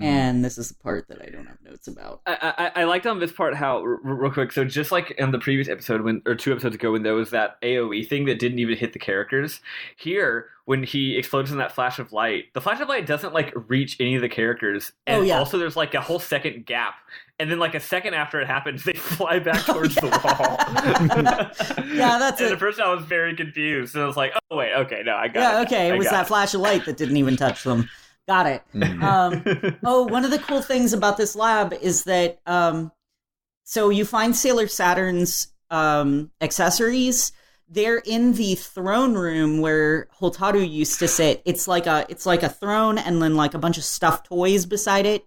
[SPEAKER 2] And this is the part that I don't have notes about.
[SPEAKER 3] I liked on this part how, real quick, so just like in the previous episode, or 2 episodes ago, when there was that AoE thing that didn't even hit the characters, here, when he explodes in that flash of light, the flash of light doesn't like reach any of the characters. And also there's like a whole second gap. And then like a second after it happens, they fly back towards the wall.
[SPEAKER 2] That's it.
[SPEAKER 3] And at first I was very confused. And I was like, oh, wait, okay, no, I got it.
[SPEAKER 2] Yeah, okay, it was that flash of light that didn't even touch them. Got it. One of the cool things about this lab is that, so you find Sailor Saturn's accessories. They're in the throne room where Hotaru used to sit. It's like a throne and then like a bunch of stuffed toys beside it.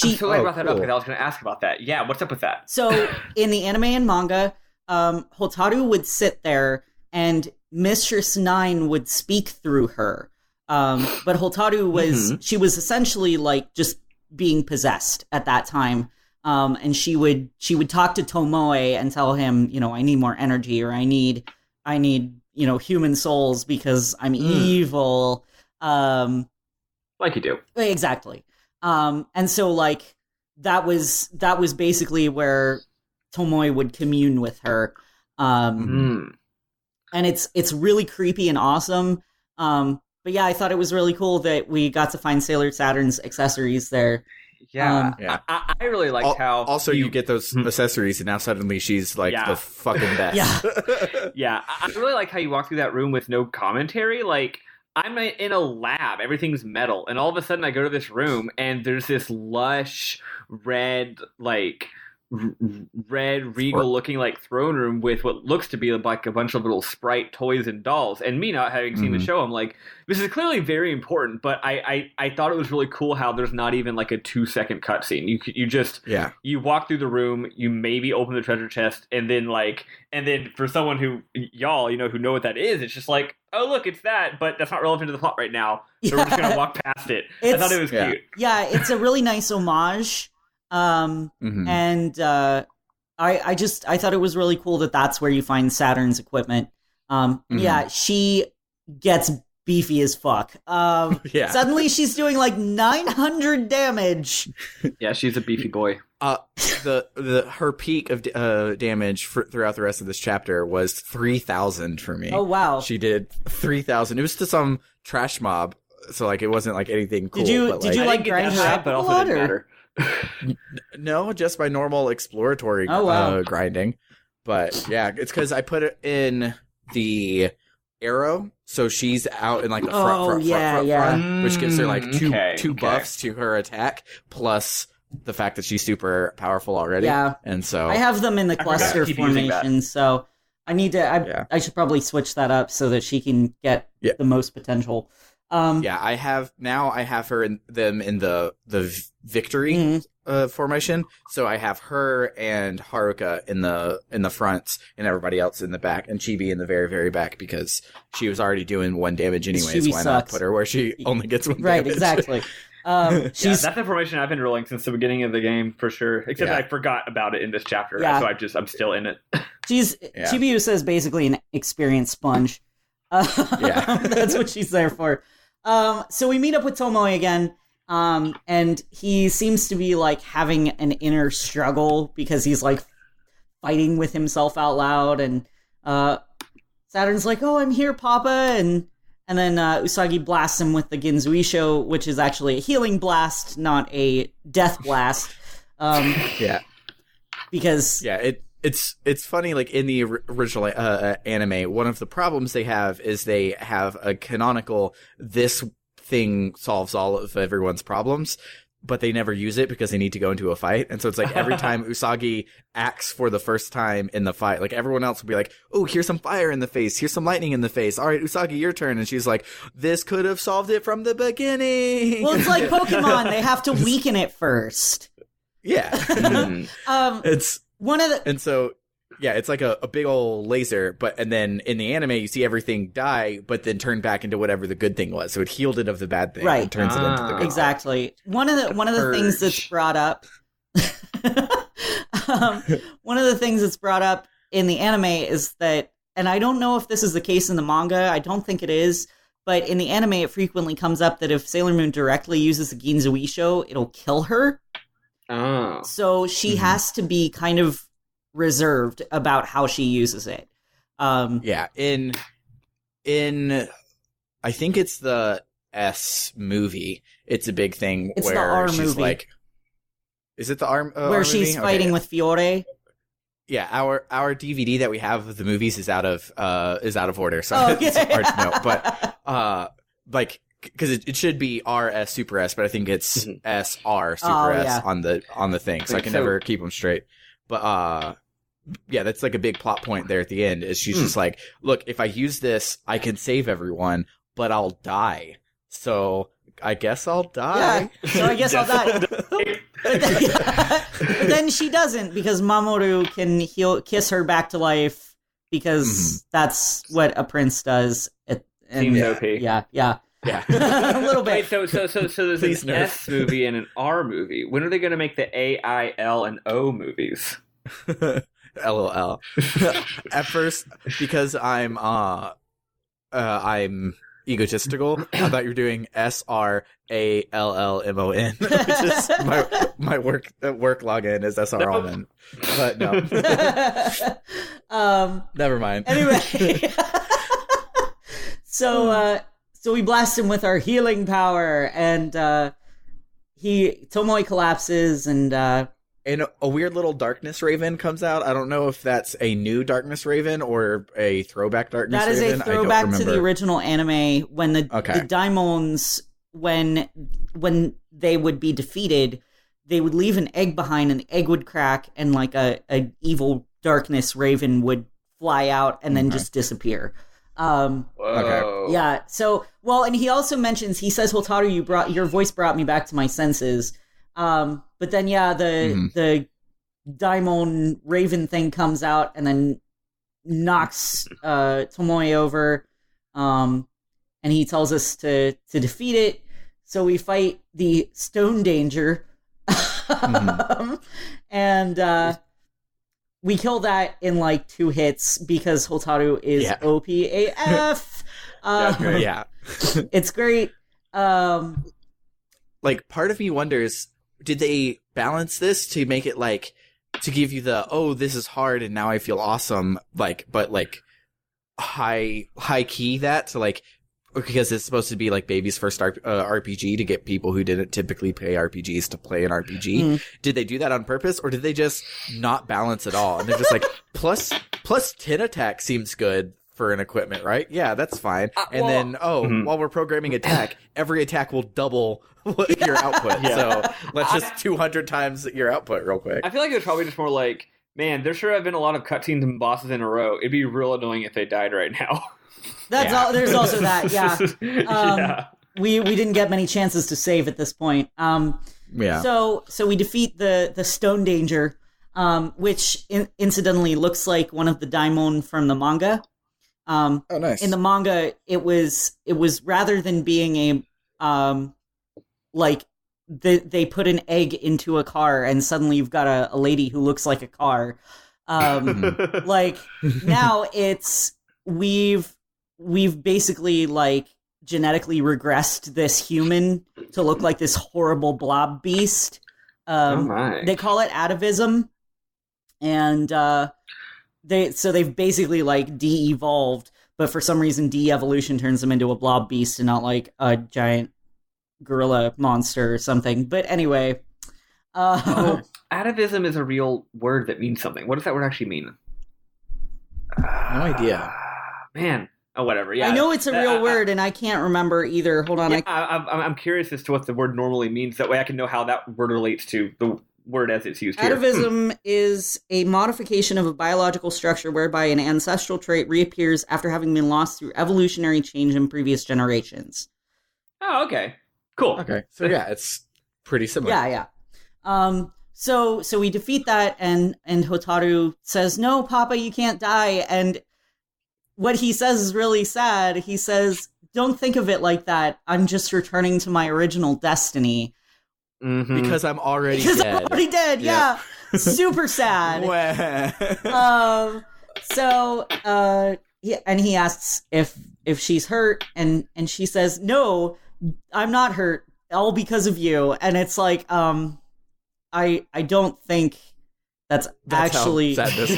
[SPEAKER 3] I'm so glad you brought that up because I was going to ask about that. Yeah, what's up with that?
[SPEAKER 2] So in the anime and manga, Hotaru would sit there and Mistress Nine would speak through her. But Hotaru she was essentially like just being possessed at that time. And she would talk to Tomoe and tell him, I need more energy, or I need, human souls because I'm evil.
[SPEAKER 3] Like you do.
[SPEAKER 2] Exactly. And so like that was basically where Tomoe would commune with her. And it's really creepy and awesome. But yeah, I thought it was really cool that we got to find Sailor Saturn's accessories there.
[SPEAKER 3] Yeah. I really liked how...
[SPEAKER 1] Also, you get those accessories, and now suddenly she's, like, the fucking best.
[SPEAKER 2] Yeah.
[SPEAKER 3] Yeah, I really like how you walk through that room with no commentary. Like, I'm in a lab, everything's metal, and all of a sudden I go to this room, and there's this lush, red, like... red regal looking like throne room with what looks to be like a bunch of little sprite toys and dolls, and me not having seen the show, I'm like, this is clearly very important, but I thought it was really cool how there's not even like a 2-second cutscene. You just you walk through the room, you maybe open the treasure chest, and then for someone who who know what that is, it's just like, oh look, it's that, but that's not relevant to the plot right now, so we're just gonna walk past it. I thought it was cute.
[SPEAKER 2] Yeah, it's a really nice homage. And I thought it was really cool that that's where you find Saturn's equipment. Yeah, she gets beefy as fuck. Suddenly she's doing like 900 damage.
[SPEAKER 3] Yeah, she's a beefy boy.
[SPEAKER 1] Her peak of damage throughout the rest of this chapter was 3,000 for me.
[SPEAKER 2] Oh wow,
[SPEAKER 1] she did 3,000. It was to some trash mob, so like it wasn't like anything cool.
[SPEAKER 2] Did you like grind her up?
[SPEAKER 3] But also didn't matter.
[SPEAKER 1] No, just by normal exploratory grinding. But yeah, it's because I put it in the arrow, so she's out in like the front, which gives her like two buffs to her attack, plus the fact that she's super powerful already. Yeah, and so
[SPEAKER 2] I have them in the cluster formation, so I need to. I should probably switch that up so that she can get the most potential.
[SPEAKER 1] I have her in the victory formation. So I have her and Haruka in the front and everybody else in the back, and Chibi in the very, very back because she was already doing 1 damage anyways. Why not put her where she only gets 1 damage?
[SPEAKER 2] Right, exactly.
[SPEAKER 3] That's the formation I've been rolling since the beginning of the game for sure. Except I forgot about it in this chapter, so I'm still in it.
[SPEAKER 2] Chibiu says basically an experience sponge. That's what she's there for. So we meet up with Tomoe again, and he seems to be like having an inner struggle because he's like fighting with himself out loud, and Saturn's like, "Oh, I'm here, Papa," and then Usagi blasts him with the Ginzuisho, which is actually a healing blast, not a death blast. Because
[SPEAKER 1] It's funny, like, in the original anime, one of the problems they have is they have a canonical, this thing solves all of everyone's problems, but they never use it because they need to go into a fight. And so it's like every time Usagi acts for the first time in the fight, like, everyone else will be like, oh, here's some fire in the face, here's some lightning in the face, all right, Usagi, your turn. And she's like, this could have solved it from the beginning.
[SPEAKER 2] Well, it's like Pokemon, they have to weaken it first.
[SPEAKER 1] Yeah. It's... And so, yeah, it's like a big old laser, and then in the anime, you see everything die, but then turn back into whatever the good thing was. So it healed it of the bad thing.
[SPEAKER 2] Right.
[SPEAKER 1] And turns it into the good
[SPEAKER 2] exactly.
[SPEAKER 1] thing.
[SPEAKER 2] One of the things that's brought up, one of the things that's brought up in the anime is that, and I don't know if this is the case in the manga, I don't think it is, but in the anime, it frequently comes up that if Sailor Moon directly uses the Ginzuisho, it'll kill her.
[SPEAKER 3] Oh.
[SPEAKER 2] So she has to be kind of reserved about how she uses it.
[SPEAKER 1] In I think it's the S movie. It's a big thing
[SPEAKER 2] it's
[SPEAKER 1] where
[SPEAKER 2] the R
[SPEAKER 1] she's
[SPEAKER 2] movie.
[SPEAKER 1] like, is it the R?
[SPEAKER 2] Where
[SPEAKER 1] R
[SPEAKER 2] she's
[SPEAKER 1] movie?
[SPEAKER 2] fighting with Fiore.
[SPEAKER 1] Yeah, our DVD that we have of the movies is out of order, so it's hard to know. But like, because it should be RS Super S, but I think it's SR Super S on the thing, so I can never keep them straight. But yeah, that's like a big plot point there at the end. Is she's just like, look, if I use this, I can save everyone, but I'll die. So I guess I'll die.
[SPEAKER 2] Yeah, so I guess I'll die. But then she doesn't, because Mamoru can kiss her back to life, because that's what a prince does.
[SPEAKER 3] Seems OP.
[SPEAKER 2] Yeah.
[SPEAKER 1] Yeah.
[SPEAKER 2] A little bit.
[SPEAKER 3] Wait, so there's an S movie and an R movie. When are they going to make the A, I, L, and O movies?
[SPEAKER 1] LOL. At first, because I'm I'm egotistical. I thought you were doing SRALLMON, which is my work login is SR Allman. But no. Never mind.
[SPEAKER 2] Anyway. So we blast him with our healing power, and Tomoe collapses, and a
[SPEAKER 1] weird little darkness raven comes out. I don't know if that's a new darkness raven or a throwback darkness raven.
[SPEAKER 2] That is a throwback to the original anime when the daimons, when they would be defeated, they would leave an egg behind, and the egg would crack, and like a evil darkness raven would fly out and then just disappear.
[SPEAKER 3] Whoa.
[SPEAKER 2] Yeah. So, well, and he also mentions, he says, Hotaru, your voice brought me back to my senses. But then, the daimon raven thing comes out and then knocks Tomoe over. And he tells us to defeat it. So we fight the Stone Danger. And we kill that in like 2 hits because Hotaru is OPAF.
[SPEAKER 1] Yeah.
[SPEAKER 2] It's great.
[SPEAKER 1] Like, part of me wonders, did they balance this to make it like, to give you the, oh, this is hard and now I feel awesome, like, but like high key that to like, because it's supposed to be like baby's first RPG to get people who didn't typically play RPGs to play an RPG. Mm. Did they do that on purpose, or did they just not balance at all? And they're just like, plus 10 attack seems good for an equipment, right? Yeah, that's fine. And then, while we're programming attack, every attack will double your output. So let's just 200 times your output real quick.
[SPEAKER 3] I feel like it was probably just more like, man, there sure have been a lot of cutscenes and bosses in a row. It'd be real annoying if they died right now.
[SPEAKER 2] That's all. There's also that. Yeah. We didn't get many chances to save at this point. So we defeat the Stone Danger, which incidentally looks like one of the daimon from the manga.
[SPEAKER 1] Nice.
[SPEAKER 2] In the manga, it was rather than being a they put an egg into a car and suddenly you've got a lady who looks like a car. Like now it's we've basically like genetically regressed this human to look like this horrible blob beast. They call it atavism, and they've basically like de-evolved, but for some reason de-evolution turns them into a blob beast and not like a giant gorilla monster or something. But anyway,
[SPEAKER 3] atavism is a real word that means something. What does that word actually mean?
[SPEAKER 1] No idea,
[SPEAKER 3] man. Oh, whatever. Yeah,
[SPEAKER 2] I know it's a real word, and I can't remember either. Hold on.
[SPEAKER 3] Yeah, I'm curious as to what the word normally means. That way I can know how that word relates to the word as it's used here.
[SPEAKER 2] Atavism is a modification of a biological structure whereby an ancestral trait reappears after having been lost through evolutionary change in previous generations.
[SPEAKER 3] Oh, okay. Cool.
[SPEAKER 1] Okay. So yeah, it's pretty similar.
[SPEAKER 2] Yeah. So we defeat that, and Hotaru says, "No, Papa, you can't die." And what he says is really sad. He says, "Don't think of it like that. I'm just returning to my original destiny."
[SPEAKER 1] Mm-hmm. Because I'm already dead.
[SPEAKER 2] I'm already dead, yeah. Super sad. And he asks if she's hurt, and she says, "No, I'm not hurt. All because of you." And it's like, I don't think that's actually
[SPEAKER 1] how sad this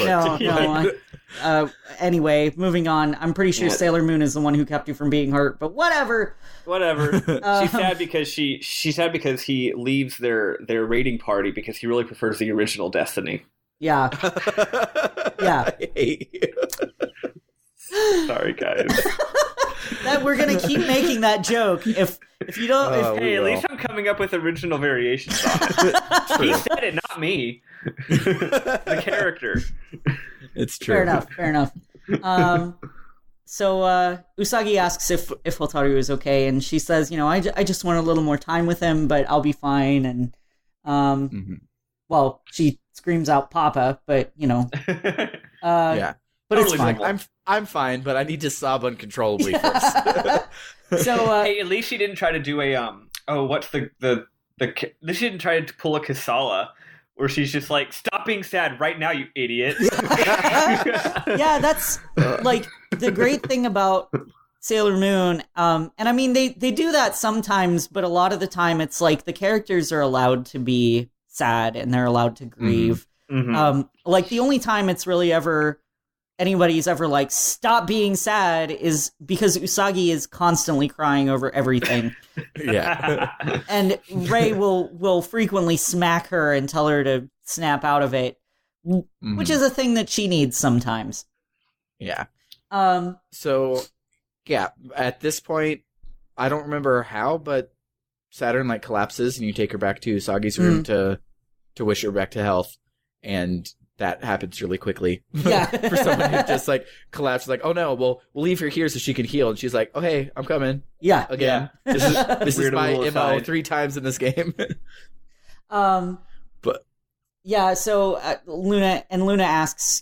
[SPEAKER 2] no. Anyway, moving on. I'm pretty sure Sailor Moon is the one who kept you from being hurt, but whatever.
[SPEAKER 3] She's sad because she's sad because he leaves their raiding party because he really prefers the original Destiny.
[SPEAKER 2] Yeah. Yeah.
[SPEAKER 3] Sorry, guys.
[SPEAKER 2] That we're gonna keep making that joke. If you don't,
[SPEAKER 3] at least I'm coming up with original variations on it. He said it, not me. The character.
[SPEAKER 1] It's true.
[SPEAKER 2] Fair enough. So Usagi asks if Hotaru is okay, and she says, I just want a little more time with him, but I'll be fine. And well, she screams out "Papa," but
[SPEAKER 1] yeah.
[SPEAKER 2] But it's fine.
[SPEAKER 1] I'm fine, but I need to sob uncontrollably first.
[SPEAKER 2] So
[SPEAKER 3] hey, at least she didn't try to do a what's the she didn't try to pull a Kasala where she's just like, "Stop being sad right now, you idiot."
[SPEAKER 2] Yeah, that's like the great thing about Sailor Moon. And I mean, they do that sometimes, but a lot of the time it's like the characters are allowed to be sad and they're allowed to grieve.
[SPEAKER 3] Mm-hmm.
[SPEAKER 2] Like the only time it's really ever anybody's ever like stop being sad is because Usagi is constantly crying over everything.
[SPEAKER 1] Yeah.
[SPEAKER 2] And Rei will frequently smack her and tell her to snap out of it, which is a thing that she needs sometimes.
[SPEAKER 1] Yeah. So, yeah, at this point, I don't remember how, but Saturn like collapses and you take her back to Usagi's room to wish her back to health, and that happens really quickly.
[SPEAKER 2] Yeah.
[SPEAKER 1] For someone who just like collapsed, like, oh no, well, we'll leave her here so she can heal. And she's like, oh hey, I'm coming.
[SPEAKER 2] Yeah.
[SPEAKER 1] Again. Yeah. This is my MO
[SPEAKER 3] aside.
[SPEAKER 1] 3 times in this game. But
[SPEAKER 2] yeah, so Luna asks,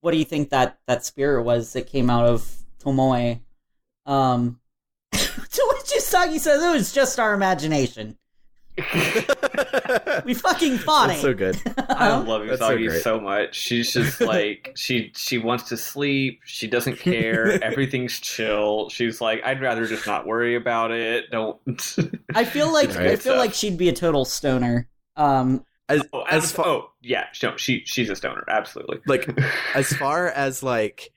[SPEAKER 2] what do you think that spirit was that came out of Tomoe? To which Usagi says it was just our imagination. We fucking fought
[SPEAKER 1] That's
[SPEAKER 2] it.
[SPEAKER 1] so good.
[SPEAKER 3] I love
[SPEAKER 1] That's so
[SPEAKER 3] Usagi
[SPEAKER 1] great.
[SPEAKER 3] so much. She's just like she wants to sleep. She doesn't care. Everything's chill. She's like, I'd rather just not worry about it. Don't.
[SPEAKER 2] I feel like
[SPEAKER 1] Right.
[SPEAKER 2] like she'd be a total stoner.
[SPEAKER 3] She's a stoner. Absolutely.
[SPEAKER 1] Like, as far as like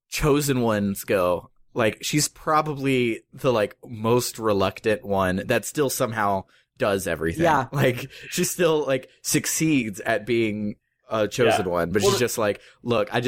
[SPEAKER 1] chosen ones go, like she's probably the like most reluctant one that still somehow does everything.
[SPEAKER 2] Yeah.
[SPEAKER 1] Like she still like succeeds at being a chosen one, but she's just like, look, I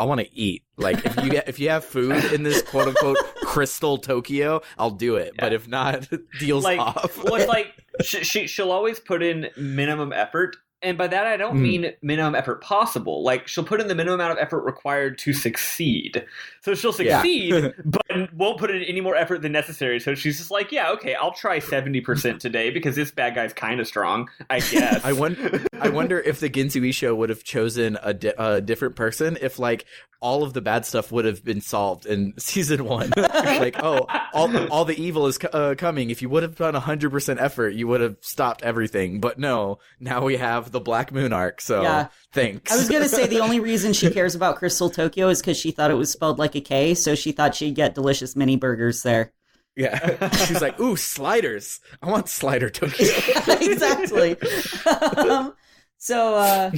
[SPEAKER 1] want to eat. Like if you have food in this quote unquote crystal Tokyo, I'll do it. Yeah. But if not, deals
[SPEAKER 3] like,
[SPEAKER 1] off.
[SPEAKER 3] Well, it's like she'll always put in minimum effort. And by that, I don't mean minimum effort possible. Like, she'll put in the minimum amount of effort required to succeed. So she'll succeed, but won't put in any more effort than necessary. So she's just like, yeah, okay, I'll try 70% today because this bad guy's kind of strong, I guess.
[SPEAKER 1] I wonder if the Ginzuisho would have chosen a different person if, like, all of the bad stuff would have been solved in season 1. Like, oh, all the evil is coming. If you would have done 100% effort, you would have stopped everything. But no, now we have the Black Moon arc, so thanks.
[SPEAKER 2] I was going to say the only reason she cares about Crystal Tokyo is because she thought it was spelled like a K, so she thought she'd get delicious mini burgers there.
[SPEAKER 1] Yeah. She's like, ooh, sliders. I want slider Tokyo.
[SPEAKER 2] Exactly. So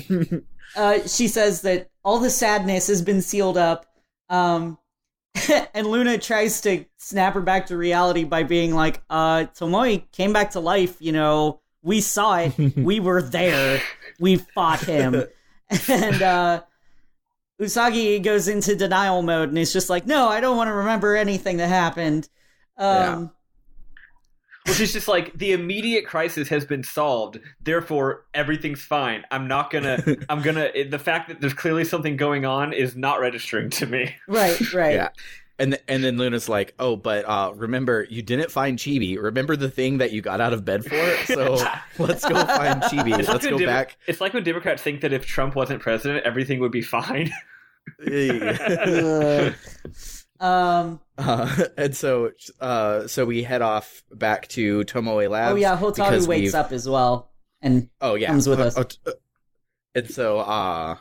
[SPEAKER 2] she says that all the sadness has been sealed up, and Luna tries to snap her back to reality by being like, Tomoe came back to life, we saw it, we were there, we fought him. And Usagi goes into denial mode and is just like, no, I don't want to remember anything that happened.
[SPEAKER 3] Well, she's just like, the immediate crisis has been solved, therefore everything's fine. The fact that there's clearly something going on is not registering to me.
[SPEAKER 2] Right.
[SPEAKER 1] Yeah. And then Luna's like, oh, but remember, you didn't find Chibi. Remember the thing that you got out of bed for? So let's go find Chibi. Let's go back.
[SPEAKER 3] It's like when Democrats think that if Trump wasn't president, everything would be fine.
[SPEAKER 1] And so we head off back to Tomoe Labs.
[SPEAKER 2] Oh yeah, Hotaru wakes up as well and comes with us.
[SPEAKER 1] And so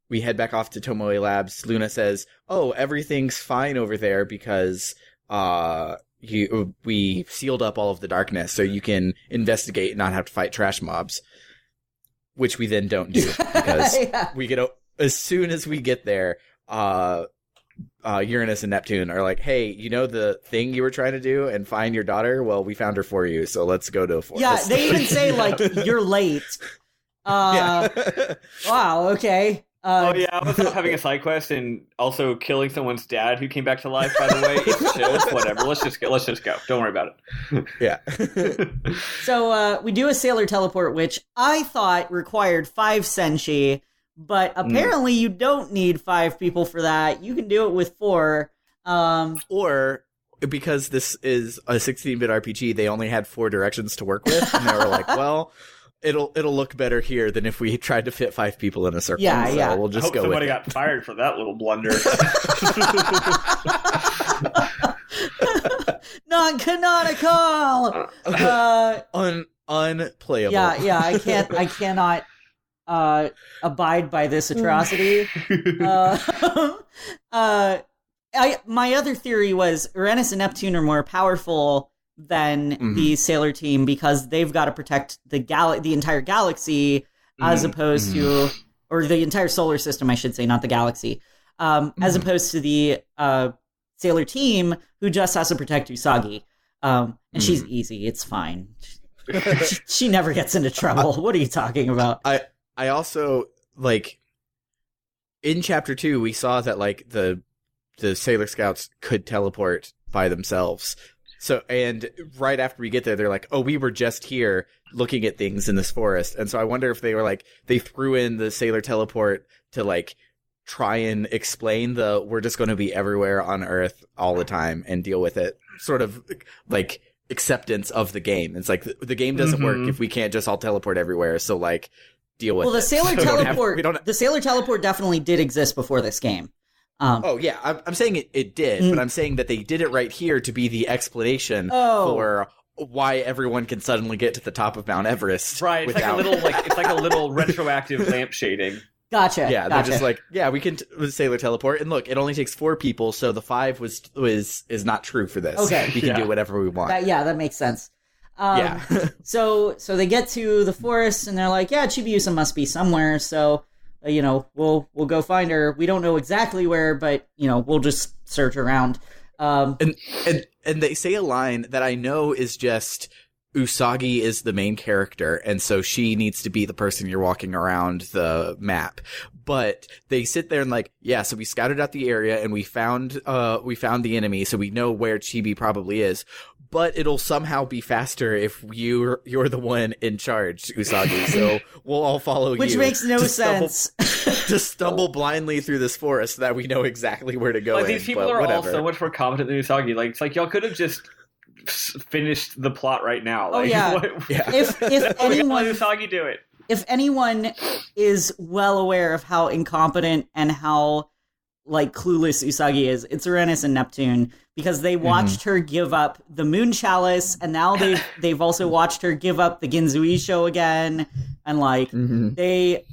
[SPEAKER 1] we head back off to Tomoe Labs. Luna says, "Oh, everything's fine over there because we sealed up all of the darkness, so you can investigate and not have to fight trash mobs." Which we then don't do because we get as soon as we get there. Uranus and Neptune are like, hey, the thing you were trying to do and find your daughter? Well, we found her for you, so let's go to a forest.
[SPEAKER 2] Yeah, they even say, like, you're late. Wow, okay.
[SPEAKER 3] I was having a side quest and also killing someone's dad who came back to life, by the way. It's chill, it's whatever. Let's just go. Don't worry about it.
[SPEAKER 1] Yeah.
[SPEAKER 2] So we do a sailor teleport, which I thought required 5 senshi. But apparently you don't need 5 people for that. You can do it with 4.
[SPEAKER 1] Or, because this is a 16-bit RPG, they only had 4 directions to work with. And they were like, well, it'll look better here than if we tried to fit 5 people in a circle.
[SPEAKER 2] Yeah,
[SPEAKER 1] so we'll just go with it.
[SPEAKER 3] Somebody got fired for that little blunder.
[SPEAKER 2] Non-canonical!
[SPEAKER 1] Unplayable.
[SPEAKER 2] Yeah, I cannot abide by this atrocity. my other theory was Uranus and Neptune are more powerful than the Sailor team because they've got to protect the entire galaxy as opposed to, or the entire solar system, I should say, not the galaxy, as opposed to the Sailor team who just has to protect Usagi. And she's easy. It's fine. She never gets into trouble. What are you talking about?
[SPEAKER 1] I also, like, in Chapter 2, we saw that, like, the Sailor Scouts could teleport by themselves. So, and right after we get there, they're like, oh, we were just here looking at things in this forest. And so I wonder if they were like, they threw in the Sailor Teleport to, like, try and explain we're just going to be everywhere on Earth all the time and deal with it. Sort of, like, acceptance of the game. It's like, the game doesn't work if we can't just all teleport everywhere. So, like, deal with it.
[SPEAKER 2] Well, the Sailor Teleport, the Sailor Teleport definitely did exist before this game.
[SPEAKER 1] Oh, yeah, I'm saying it did, but I'm saying that they did it right here to be the explanation for why everyone can suddenly get to the top of Mount Everest.
[SPEAKER 3] Right, it's like a little retroactive lamp shading.
[SPEAKER 2] Gotcha.
[SPEAKER 1] Yeah, they're just like, yeah, we can Sailor Teleport, and look, it only takes 4 people, so the 5 is not true for this.
[SPEAKER 2] Okay.
[SPEAKER 1] We can do whatever we want.
[SPEAKER 2] That makes sense. So they get to the forest, and they're like, yeah, Chibiusa must be somewhere, so... we'll go find her. We don't know exactly where, but we'll just search around.
[SPEAKER 1] And they say a line that I know is just Usagi is the main character, and so she needs to be the person you're walking around the map. But they sit there and like, yeah, so we scouted out the area and we found the enemy, so we know where Chibi probably is. But it'll somehow be faster if you're the one in charge, Usagi. So we'll all follow you.
[SPEAKER 2] Which makes no sense.
[SPEAKER 1] To stumble blindly through this forest so that we know exactly where to go.
[SPEAKER 3] These people are all so much more competent than Usagi. Like, it's like y'all could have just finished the plot right now. Like,
[SPEAKER 2] If anyone,
[SPEAKER 3] let Usagi do it.
[SPEAKER 2] If anyone is well aware of how incompetent and how like clueless Usagi is, it's Uranus and Neptune, because they watched her give up the Moon Chalice, and now they've also watched her give up the Ginzuisho again, and like they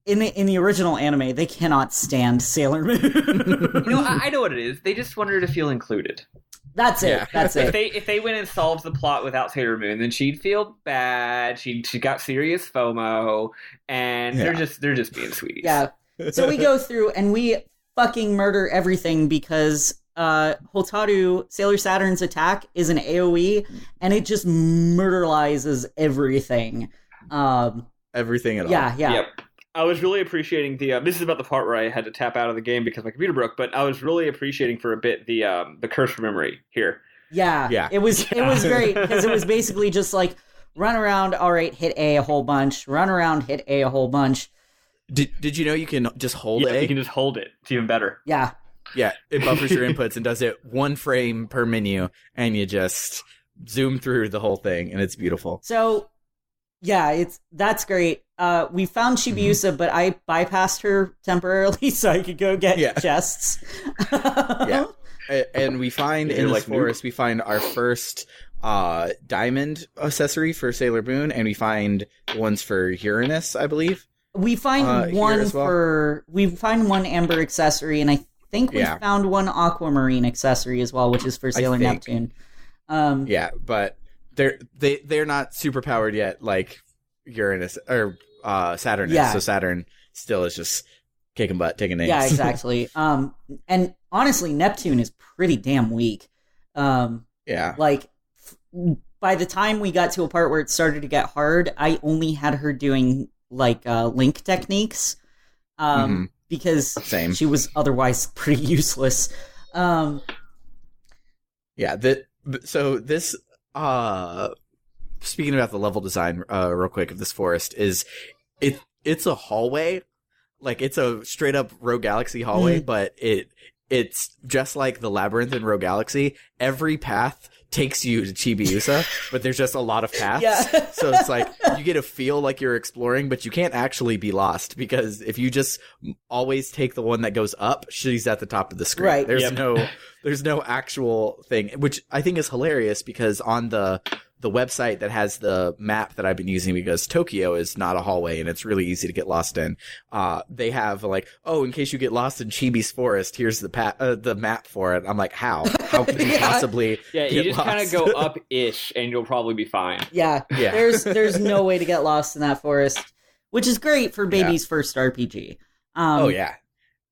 [SPEAKER 2] in the original anime they cannot stand Sailor Moon.
[SPEAKER 3] I know what it is. They just want her to feel included.
[SPEAKER 2] That's it. Yeah. That's it.
[SPEAKER 3] If they went and solved the plot without Sailor Moon, then she'd feel bad. She got serious FOMO, and they're just being sweeties.
[SPEAKER 2] Yeah. So we go through and we fucking murder everything because Hotaru, Sailor Saturn's attack is an AoE, and it just murderizes everything.
[SPEAKER 1] Everything at all.
[SPEAKER 2] Yeah.
[SPEAKER 3] Yep. I was really appreciating this is about the part where I had to tap out of the game because my computer broke, but I was really appreciating for a bit the curse for memory here.
[SPEAKER 2] Yeah. It was great because it was basically just like run around, all right, hit A a whole bunch, run around, hit A a whole bunch.
[SPEAKER 1] Did you know you can just hold A?
[SPEAKER 3] You can just hold it. It's even better.
[SPEAKER 2] Yeah.
[SPEAKER 1] Yeah, it buffers your inputs and does it 1 frame per menu, and you just zoom through the whole thing, and it's beautiful.
[SPEAKER 2] So, yeah, that's great. We found Chibiusa, but I bypassed her temporarily so I could go get chests.
[SPEAKER 1] Yeah, and we find in this forest, we find our first diamond accessory for Sailor Moon, and we find ones for Uranus, I believe.
[SPEAKER 2] We find one one amber accessory, and I think we found one aquamarine accessory as well, which is for Sailor Neptune.
[SPEAKER 1] But they're not super powered yet, like Uranus or Saturn is. So Saturn still is just kicking butt, taking names.
[SPEAKER 2] Yeah, exactly. And honestly, Neptune is pretty damn weak. Like by the time we got to a part where it started to get hard, I only had her doing like link techniques. Because she was otherwise pretty useless.
[SPEAKER 1] So this speaking about the level design real quick of this forest is it's a hallway, like it's a straight up Rogue Galaxy hallway, but it's just like the labyrinth in Rogue Galaxy. Every path takes you to Chibiusa, but there's just a lot of paths. Yeah. So it's like you get to feel like you're exploring, but you can't actually be lost because if you just always take the one that goes up, she's at the top of the screen.
[SPEAKER 2] Right.
[SPEAKER 1] There's no actual thing, which I think is hilarious because on the the website that has the map that I've been using, because Tokyo is not a hallway and it's really easy to get lost in. They have like, oh, in case you get lost in Chibi's forest, here's the map for it. I'm like, how could you possibly?
[SPEAKER 3] Yeah, you just kind of go up-ish and you'll probably be fine.
[SPEAKER 2] Yeah. There's no way to get lost in that forest, which is great for baby's first RPG.
[SPEAKER 1] Oh yeah.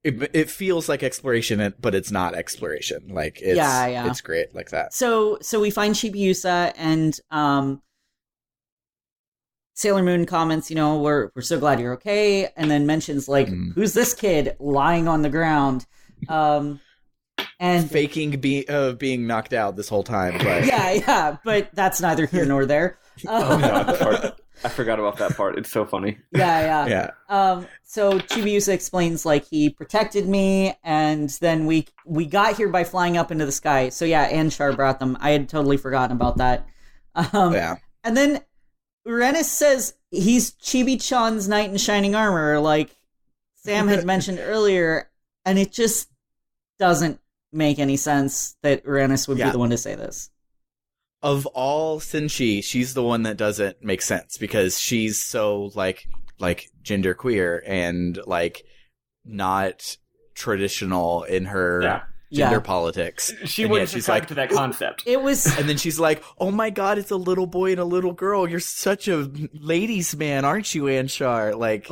[SPEAKER 1] It feels like exploration, but it's not exploration. Like, it's great like that.
[SPEAKER 2] So we find Chibiusa, and Sailor Moon comments, we're so glad you're okay, and then mentions, like, who's this kid lying on the ground? And
[SPEAKER 1] faking being knocked out this whole time. But...
[SPEAKER 2] yeah, but that's neither here nor there.
[SPEAKER 3] Oh, no, that part. I forgot about that part. It's so funny.
[SPEAKER 2] Yeah. So Chibiusa explains, like, he protected me, and then we got here by flying up into the sky. So yeah, Anshar brought them. I had totally forgotten about that. And then Uranus says he's Chibi-chan's knight in shining armor, like Sam had mentioned earlier, and it just doesn't make any sense that Uranus would be the one to say this.
[SPEAKER 1] Of all Senshi, she's the one that doesn't make sense, because she's so like genderqueer and like not traditional in her gender politics.
[SPEAKER 3] She wouldn't subscribe to that concept.
[SPEAKER 2] It was,
[SPEAKER 1] and then she's like, "Oh my God, it's a little boy and a little girl. You're such a ladies' man, aren't you, Anshar?" Like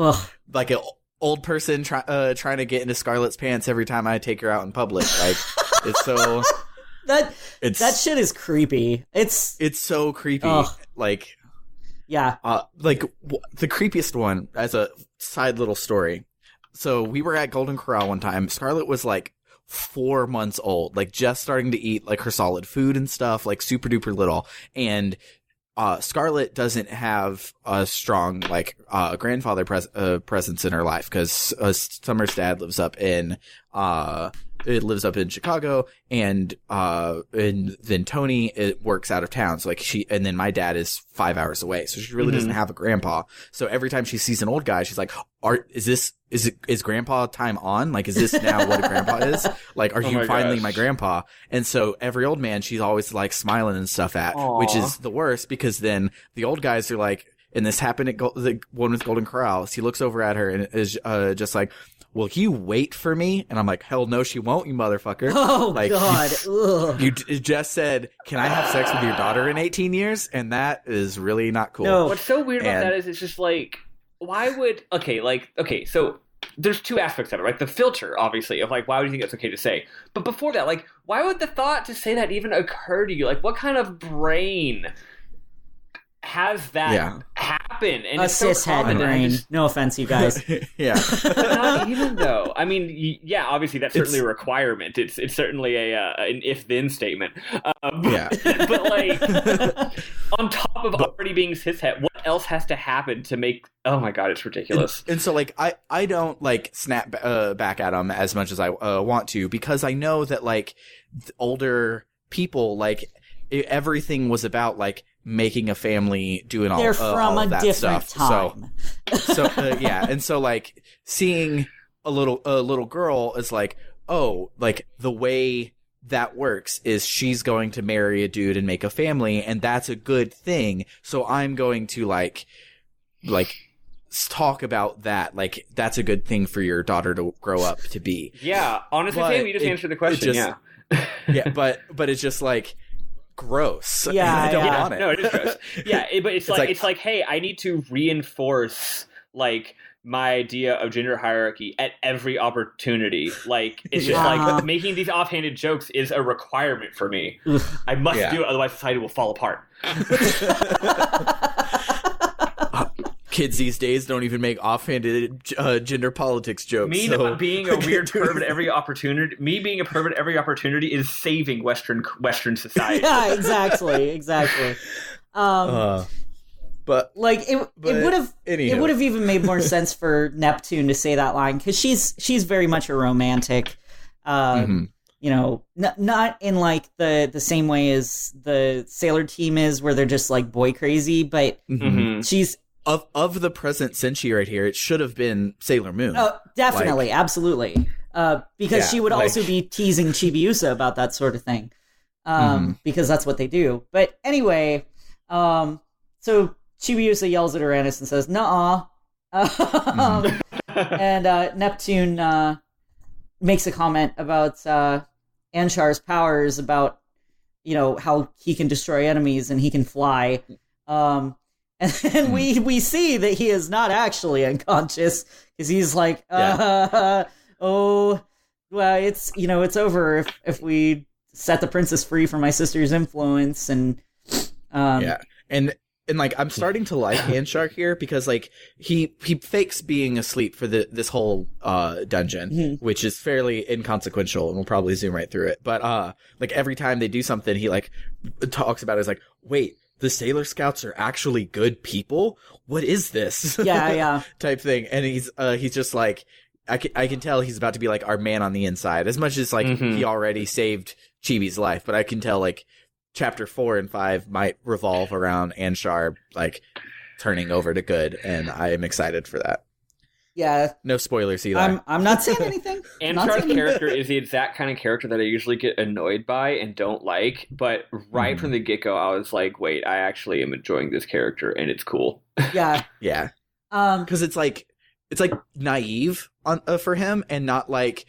[SPEAKER 1] an old person trying to get into Scarlett's pants every time I take her out in public. Like, it's so.
[SPEAKER 2] That shit is creepy. It's
[SPEAKER 1] so creepy. Like,
[SPEAKER 2] yeah.
[SPEAKER 1] The creepiest one, as a side little story. So we were at Golden Corral one time. Scarlett was like 4 months old, like just starting to eat like her solid food and stuff, like super duper little. And Scarlett doesn't have a strong grandfather presence in her life, because Summer's dad lives up in Chicago, and then Tony works out of town. So and then my dad is 5 hours away. So she really doesn't have a grandpa. So every time she sees an old guy, she's like, is grandpa time on? Like, is this now what a grandpa is? Like, are you finally my grandpa? And so every old man, she's always like smiling and stuff at, which is the worst, because then the old guys are like, and this happened at the one with Golden Corral. He looks over at her and is just like, "Will you wait for me?" And I'm like, "Hell no, she won't, you motherfucker."
[SPEAKER 2] Oh, like, God.
[SPEAKER 1] You just said, "Can I have sex with your daughter in 18 years?" And that is really not cool.
[SPEAKER 2] No.
[SPEAKER 3] What's so weird about that is it's just like, why would... so there's two aspects of it, right? The filter, obviously, of like, why would you think it's okay to say? But before that, like, why would the thought to say that even occur to you? Like, what kind of brain has that happen? And
[SPEAKER 2] a
[SPEAKER 3] it's so
[SPEAKER 2] cishet
[SPEAKER 3] common.
[SPEAKER 2] brain. No offense, you guys.
[SPEAKER 3] But not even though. I mean, obviously that's certainly a requirement. It's certainly an if-then statement. But like, on top of already being cishet, what else has to happen to make? Oh my God, it's ridiculous.
[SPEAKER 1] And so like, I don't like snap back at them as much as I want to, because I know that like older people, like everything was about like making a family, doing all,
[SPEAKER 2] they're from
[SPEAKER 1] all
[SPEAKER 2] a
[SPEAKER 1] that
[SPEAKER 2] different
[SPEAKER 1] stuff.
[SPEAKER 2] time.
[SPEAKER 1] So and so like seeing a little girl is like, oh, like the way that works is she's going to marry a dude and make a family, and that's a good thing. So I'm going to like talk about that. Like, that's a good thing for your daughter to grow up to be.
[SPEAKER 3] Yeah, honestly, Sam, you just answered the question.
[SPEAKER 1] But it's just like gross.
[SPEAKER 2] Yeah,
[SPEAKER 1] I don't want it.
[SPEAKER 3] No, it is gross. But it's like, hey, I need to reinforce like my idea of gender hierarchy at every opportunity. Like, it's just like making these offhanded jokes is a requirement for me. I must do it, otherwise society will fall apart.
[SPEAKER 1] Kids these days don't even make offhanded gender politics jokes.
[SPEAKER 3] Being a weird pervert every opportunity. Me being a pervert every opportunity is saving Western society.
[SPEAKER 2] Yeah, exactly.
[SPEAKER 1] But
[SPEAKER 2] like it would have even made more sense for Neptune to say that line, because she's very much a romantic. You know, not in like the same way as the Sailor team is, where they're just like boy crazy, but she's.
[SPEAKER 1] Of the present Senshi right here, it should have been Sailor Moon.
[SPEAKER 2] Oh, definitely, absolutely. Because she would also be teasing Chibiusa about that sort of thing. Because that's what they do. But anyway, So Chibiusa yells at Uranus and says, "Nuh-uh." And Neptune makes a comment about Anshar's powers, about how he can destroy enemies and he can fly. And then we see that he is not actually unconscious, because he's like, oh, well, it's over if we set the princess free from my sister's influence. And
[SPEAKER 1] and like, I'm starting to like Anshar here, because like he fakes being asleep for this whole dungeon, which is fairly inconsequential, and we'll probably zoom right through it. But like, every time they do something, he like talks about it as like, wait, the Sailor Scouts are actually good people? What is this?
[SPEAKER 2] Yeah.
[SPEAKER 1] type thing. And he's just like, I can tell he's about to be like our man on the inside, as much as like he already saved Chibi's life. But I can tell like chapter 4 and 5 might revolve around Anshar like turning over to good, and I am excited for that.
[SPEAKER 2] Yeah.
[SPEAKER 1] No spoilers either.
[SPEAKER 2] I'm not saying anything.
[SPEAKER 3] Anshar's character is the exact kind of character that I usually get annoyed by and don't like, but right from the get-go, I was like, wait, I actually am enjoying this character, and it's cool.
[SPEAKER 2] Yeah.
[SPEAKER 1] Yeah. Because it's like naive for him, and not like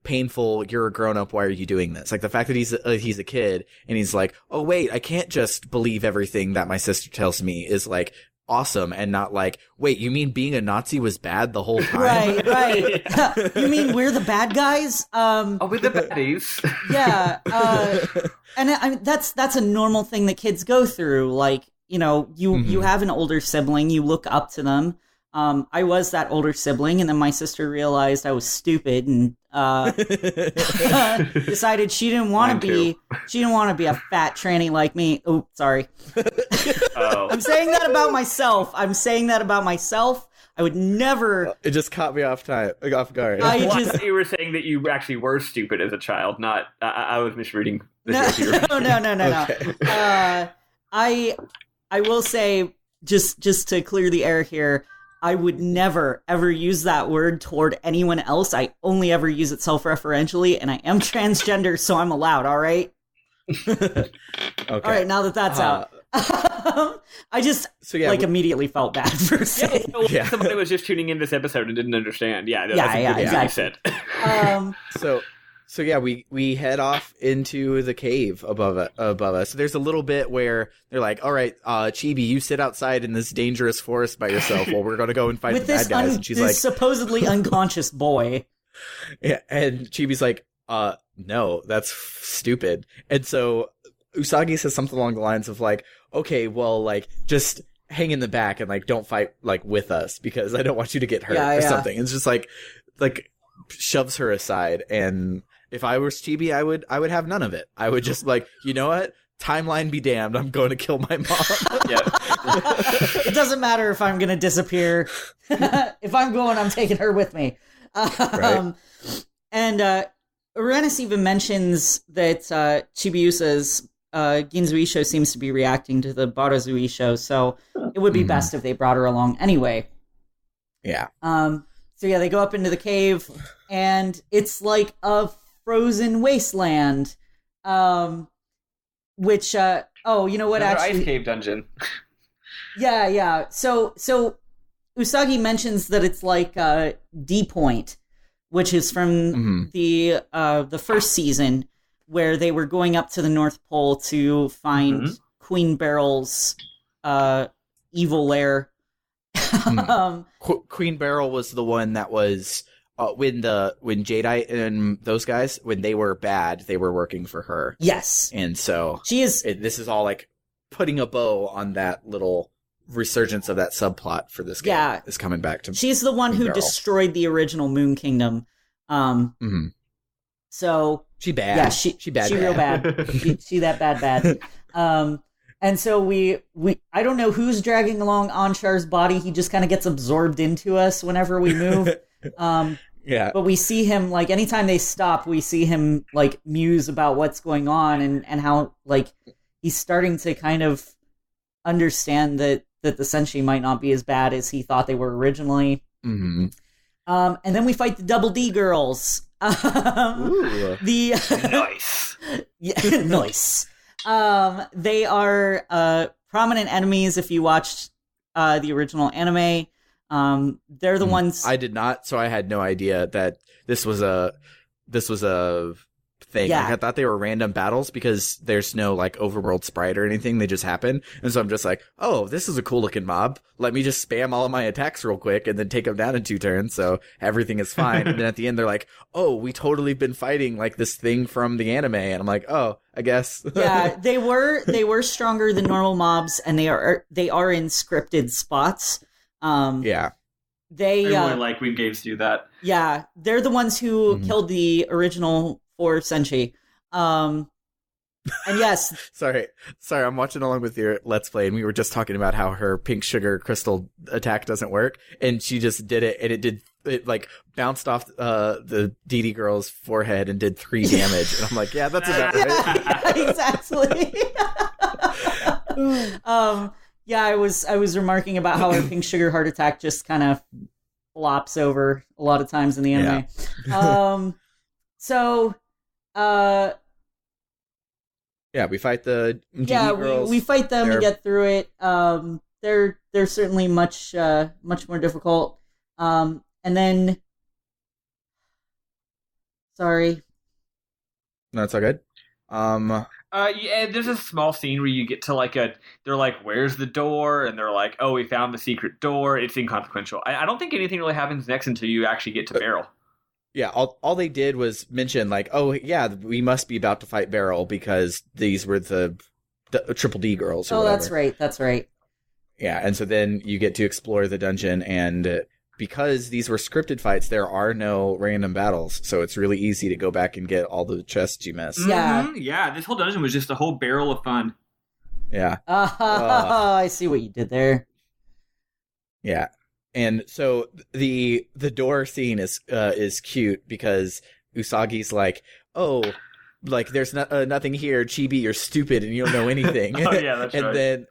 [SPEAKER 1] painful, you're a grown-up, why are you doing this? Like, the fact that he's a kid, and he's like, oh wait, I can't just believe everything that my sister tells me, is like awesome, and not like, wait, you mean being a Nazi was bad the whole time?
[SPEAKER 2] Right. You mean we're the bad guys?
[SPEAKER 3] We're the baddies.
[SPEAKER 2] Yeah. And that's a normal thing that kids go through. Like, you have an older sibling, you look up to them. I was that older sibling, and then my sister realized I was stupid and decided she didn't want to be a fat tranny like me. Oh, sorry. I'm saying that about myself. I would never.
[SPEAKER 1] It just caught me off guard.
[SPEAKER 3] You were saying that you actually were stupid as a child. Not. I was misreading.
[SPEAKER 2] No.
[SPEAKER 1] Okay.
[SPEAKER 2] I will say, just to clear the air here, I would never, ever use that word toward anyone else. I only ever use it self-referentially, and I am transgender, so I'm allowed, all right?
[SPEAKER 1] Okay.
[SPEAKER 2] All right, now that that's out. I just, immediately felt bad for saying.
[SPEAKER 3] Somebody was just tuning in this episode and didn't understand. Yeah,
[SPEAKER 2] exactly.
[SPEAKER 1] So yeah, we head off into the cave above us. There's a little bit where they're like, all right, Chibi, you sit outside in this dangerous forest by yourself while we're going to go and fight the bad guys. And she's like,
[SPEAKER 2] supposedly unconscious boy.
[SPEAKER 1] Yeah, and Chibi's like, no, that's stupid. And so Usagi says something along the lines of like, okay, well, like, just hang in the back and like don't fight like with us, because I don't want you to get hurt or something. It's just like shoves her aside. And if I was Chibi, I would have none of it. I would just like, you know what? Timeline be damned. I'm going to kill my mom.
[SPEAKER 2] It doesn't matter if I'm going to disappear. If I'm going, I'm taking her with me.
[SPEAKER 1] Right.
[SPEAKER 2] And Uranus even mentions that Chibiusa's Ginzuisho seems to be reacting to the Barazuishiou, so it would be best if they brought her along anyway.
[SPEAKER 1] Yeah.
[SPEAKER 2] So yeah, they go up into the cave, and it's like a frozen wasteland. Which you know what?
[SPEAKER 3] Another
[SPEAKER 2] actually,
[SPEAKER 3] ice cave dungeon.
[SPEAKER 2] Yeah. So Usagi mentions that it's like D Point, which is from the first season, where they were going up to the North Pole to find Queen Beryl's evil lair.
[SPEAKER 1] Queen Beryl was the one that was when Jadeite and those guys, when they were bad, they were working for her.
[SPEAKER 2] Yes,
[SPEAKER 1] and so
[SPEAKER 2] she is.
[SPEAKER 1] This is all like putting a bow on that little resurgence of that subplot for this game. Yeah, is coming back to.
[SPEAKER 2] She's the one who destroyed the original Moon Kingdom. So
[SPEAKER 1] she bad.
[SPEAKER 2] Yeah, she bad. She real bad. she that bad. And so we I don't know who's dragging along Anshar's body. He just kind of gets absorbed into us whenever we move.
[SPEAKER 1] Yeah.
[SPEAKER 2] But we see him, like, anytime they stop, we see him, like, muse about what's going on and how, like, he's starting to kind of understand that the Senshi might not be as bad as he thought they were originally. And then we fight the Double D girls.
[SPEAKER 3] Nice.
[SPEAKER 2] Yeah, nice. They are prominent enemies if you watched the original anime. They're the ones
[SPEAKER 1] I did not, so I had no idea that this was a thing.
[SPEAKER 2] Yeah.
[SPEAKER 1] Like, I thought they were random battles because there's no like overworld sprite or anything. They just happen. And so I'm just like, oh, this is a cool looking mob. Let me just spam all of my attacks real quick and then take them down in 2 turns. So everything is fine. And then at the end, they're like, oh, we totally been fighting like this thing from the anime. And I'm like, oh, I guess.
[SPEAKER 2] Yeah, they were stronger than normal mobs, and they are in scripted spots.
[SPEAKER 1] Yeah.
[SPEAKER 3] I really like when games do that.
[SPEAKER 2] Yeah, they're the ones who killed the original 4 Senshi. And yes.
[SPEAKER 1] Sorry, I'm watching along with your Let's Play, and we were just talking about how her pink sugar crystal attack doesn't work, and she just did it, and it like bounced off the DD girl's forehead and did 3 damage. And I'm like, yeah, that's about right.
[SPEAKER 2] Exactly. Yeah, I was remarking about how her pink sugar heart attack just kind of flops over a lot of times in the anime. Yeah.
[SPEAKER 1] Yeah, we fight the DD girls.
[SPEAKER 2] we fight them and get through it. They're certainly much more difficult. And then, sorry.
[SPEAKER 1] No, it's all good.
[SPEAKER 3] Yeah, there's a small scene where you get to they're like, where's the door? And they're like, oh, we found the secret door. It's inconsequential. I don't think anything really happens next until you actually get to Beryl.
[SPEAKER 1] Yeah, all they did was mention like, oh yeah, we must be about to fight Beryl because these were the Triple D girls. Or whatever.
[SPEAKER 2] That's right.
[SPEAKER 1] Yeah, and so then you get to explore the dungeon, and because these were scripted fights, there are no random battles, so it's really easy to go back and get all the chests you missed.
[SPEAKER 2] Yeah.
[SPEAKER 3] Mm-hmm. Yeah, this whole dungeon was just a whole barrel of fun.
[SPEAKER 1] Yeah.
[SPEAKER 2] I see what you did there.
[SPEAKER 1] Yeah. And so the door scene is cute because Usagi's like, oh, like there's nothing here, Chibi, you're stupid and you don't know anything.
[SPEAKER 3] Oh yeah, that's right.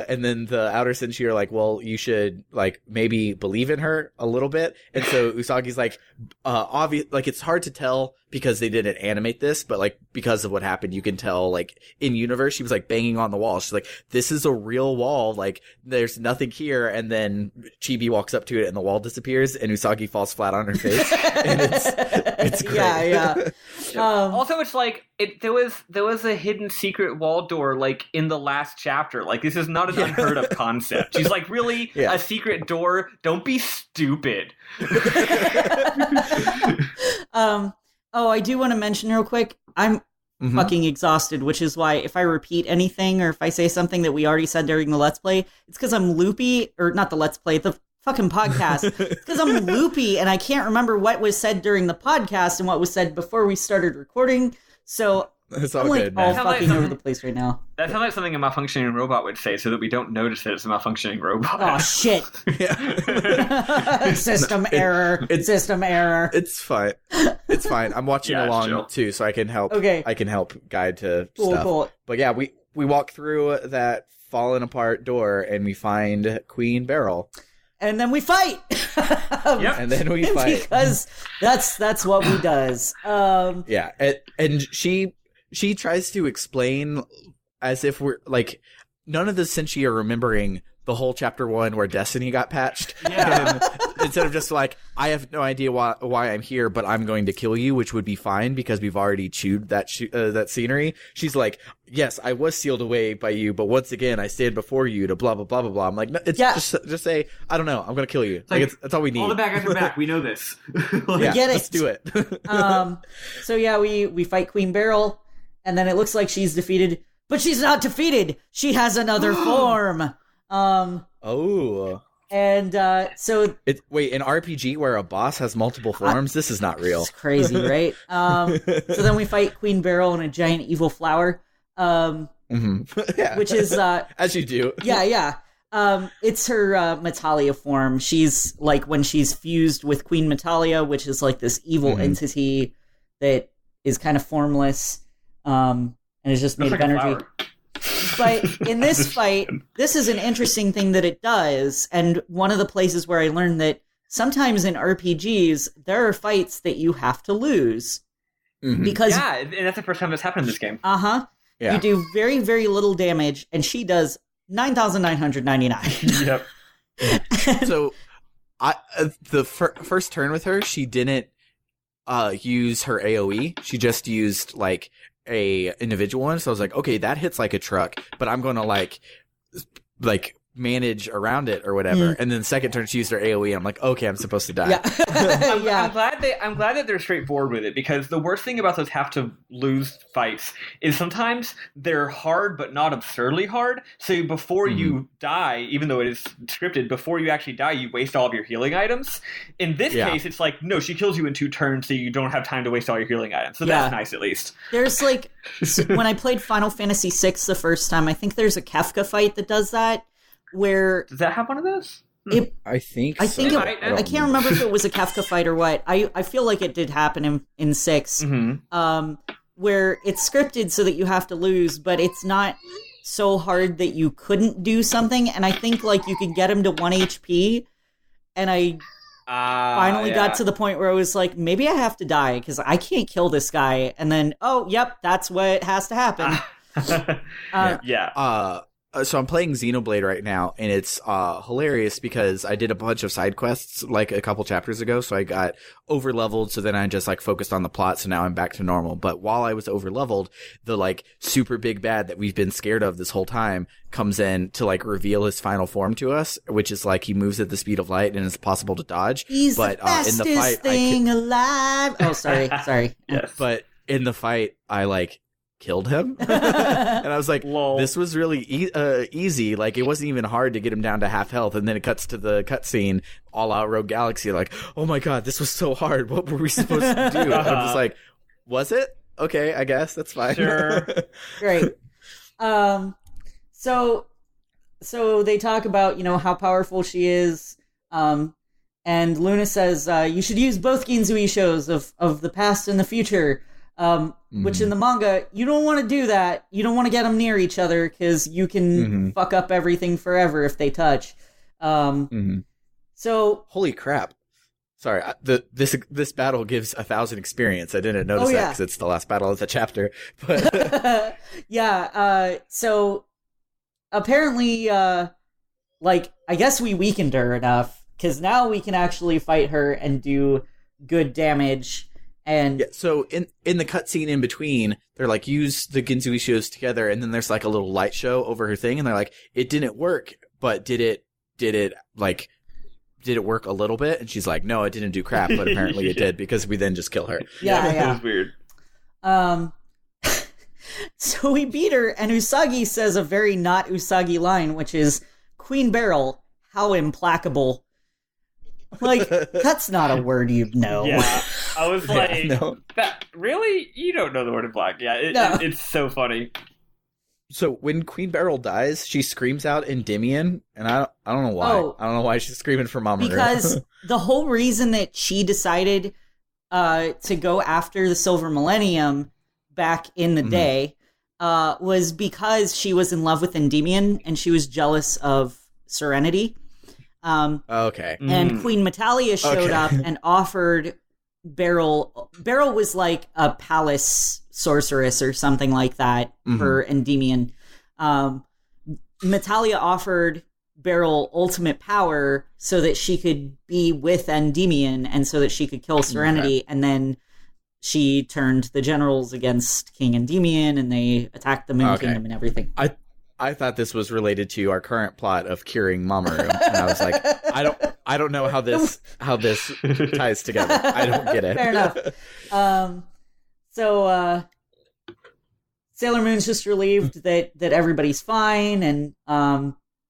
[SPEAKER 1] And then the outer Senshi are like, well, you should like maybe believe in her a little bit. And so Usagi's like, obvious, like it's hard to tell because they didn't animate this, but like because of what happened, you can tell like in universe, she was like banging on the wall. She's like, this is a real wall. Like there's nothing here. And then Chibi walks up to it and the wall disappears and Usagi falls flat on her face. And it's great.
[SPEAKER 2] Yeah.
[SPEAKER 3] Also, it's like there was a hidden secret wall door like in the last chapter. Like this is not an unheard of concept. She's like, really, a secret door? Don't be stupid.
[SPEAKER 2] Oh, I do want to mention real quick. I'm fucking exhausted, which is why if I repeat anything or if I say something that we already said during the Let's Play, it's because I'm loopy, or not the Let's Play, the fucking podcast. It's because I'm loopy and I can't remember what was said during the podcast and what was said before we started recording. So
[SPEAKER 1] it's all
[SPEAKER 2] I'm like
[SPEAKER 1] good,
[SPEAKER 2] all
[SPEAKER 1] man.
[SPEAKER 2] fucking over the place right now.
[SPEAKER 3] That sounds like something a malfunctioning robot would say, so that we don't notice that it's a malfunctioning robot.
[SPEAKER 2] Oh shit! System error. System error.
[SPEAKER 1] It's fine. It's fine. I'm watching along too, so I can help.
[SPEAKER 2] Okay.
[SPEAKER 1] I can help guide to stuff.
[SPEAKER 2] Cool.
[SPEAKER 1] But yeah, we walk through that fallen apart door and we find Queen Beryl.
[SPEAKER 2] And then we fight.
[SPEAKER 3] Yep.
[SPEAKER 1] And then we fight
[SPEAKER 2] because that's what we does.
[SPEAKER 1] Yeah, and she tries to explain as if we're like none of the Senshi are remembering the whole chapter 1 where Destiny got patched.
[SPEAKER 3] Yeah.
[SPEAKER 1] And instead of just like, I have no idea why I'm here, but I'm going to kill you, which would be fine because we've already chewed that scenery. She's like, yes, I was sealed away by you, but once again, I stand before you to blah, blah, blah, blah, blah. I'm like, no, it's just say, I don't know. I'm going to kill you. That's all we need.
[SPEAKER 3] All the bad guys are back. We know this.
[SPEAKER 2] We get it.
[SPEAKER 1] Let's do it.
[SPEAKER 2] So yeah, we fight Queen Beryl, and then it looks like she's defeated, but she's not defeated. She has another form.
[SPEAKER 1] Oh.
[SPEAKER 2] And so
[SPEAKER 1] wait, an RPG where a boss has multiple forms? This is not real.
[SPEAKER 2] It's crazy, right? So then we fight Queen Beryl and a giant evil flower. Which is
[SPEAKER 1] as you do.
[SPEAKER 2] Yeah. It's her Metalia form. She's like when she's fused with Queen Metalia, which is like this evil entity that is kind of formless, and is just made of energy. But in this fight, this is an interesting thing that it does, and one of the places where I learned that sometimes in RPGs, there are fights that you have to lose. Because
[SPEAKER 3] and that's the first time this happened in this game.
[SPEAKER 1] Yeah.
[SPEAKER 2] You do very, very little damage, and she does 9,999.
[SPEAKER 3] Yep.
[SPEAKER 1] So, the first turn with her, she didn't use her AoE. She just used like a individual one. So I was like, okay, that hits like a truck, but I'm going to like manage around it or whatever. And then the second turn she used her AoE. I'm like, okay, I'm supposed to die.
[SPEAKER 2] Yeah.
[SPEAKER 3] I'm glad that they're straightforward with it, because the worst thing about those have to lose fights is sometimes they're hard but not absurdly hard. So before you die, even though it is scripted, before you actually die, you waste all of your healing items. In this case, it's like, no, she kills you in 2 turns, so you don't have time to waste all your healing items. So that's nice, at least.
[SPEAKER 2] There's like, when I played Final Fantasy VI the first time, I think there's a Kefka fight that does that. Where
[SPEAKER 3] does that have one of those?
[SPEAKER 1] I think
[SPEAKER 2] I can't remember if it was a Kefka fight or what. I feel like it did happen in 6. Where it's scripted so that you have to lose, but it's not so hard that you couldn't do something. And I think like you can get him to 1 HP. And I finally got to the point where I was like, maybe I have to die because I can't kill this guy. And then, oh, yep, that's what has to happen.
[SPEAKER 1] So I'm playing Xenoblade right now, and it's hilarious because I did a bunch of side quests like a couple chapters ago, so I got over leveled. So then I just like focused on the plot, so now I'm back to normal. But while I was over leveled, the like super big bad that we've been scared of this whole time comes in to like reveal his final form to us, which is like he moves at the speed of light and it's possible to dodge.
[SPEAKER 2] He's
[SPEAKER 1] but
[SPEAKER 2] the fastest
[SPEAKER 1] in the fight,
[SPEAKER 2] thing alive. Oh, sorry.
[SPEAKER 3] Yes.
[SPEAKER 1] But in the fight, I like killed him and I was like, lol, this was really easy. Like it wasn't even hard to get him down to half health, and then it cuts to the cutscene all out Rogue Galaxy, like, oh my god, this was so hard, what were we supposed to do? I'm just like, was it? Okay, I guess that's fine.
[SPEAKER 3] Sure.
[SPEAKER 2] Great. So they talk about, how powerful she is, and Luna says you should use both Ginzuishous of the past and the future. Which in the manga, you don't want to do that. You don't want to get them near each other because you can fuck up everything forever if they touch. So
[SPEAKER 1] holy crap! Sorry, this battle gives 1,000 experience. I didn't notice that because it's the last battle of the chapter. But
[SPEAKER 2] so apparently, like I guess we weakened her enough because now we can actually fight her and do good damage. And
[SPEAKER 1] so in the cutscene in between, they're like, use the Ginzuishous together, and then there's like a little light show over her thing, and they're like, it didn't work, but did it work a little bit? And she's like, no, it didn't do crap, but apparently it did, because we then just kill her.
[SPEAKER 2] Yeah.
[SPEAKER 3] That was weird.
[SPEAKER 2] So we beat her, and Usagi says a very not Usagi line, which is, Queen Beryl, how implacable. Like, that's not a word you'd know.
[SPEAKER 3] Yeah, I was like,
[SPEAKER 1] no.
[SPEAKER 3] That really? You don't know the word in black. Yeah, it's so funny.
[SPEAKER 1] So when Queen Beryl dies, she screams out Endymion, and I don't know why. I don't know why she's screaming for Mamoru.
[SPEAKER 2] Because the whole reason that she decided to go after the Silver Millenium back in the day was because she was in love with Endymion, and she was jealous of Serenity.
[SPEAKER 1] Okay.
[SPEAKER 2] And Queen Metalia showed up and offered Beryl was like a palace sorceress or something like that for Endymion. Metalia offered Beryl ultimate power so that she could be with Endymion and so that she could kill Serenity. And then she turned the generals against King Endymion and they attacked the Moon Kingdom and everything.
[SPEAKER 1] I thought this was related to our current plot of curing Mamoru, and I was like, I don't know how this ties together. I don't get it.
[SPEAKER 2] Fair enough. So Sailor Moon's just relieved that everybody's fine, and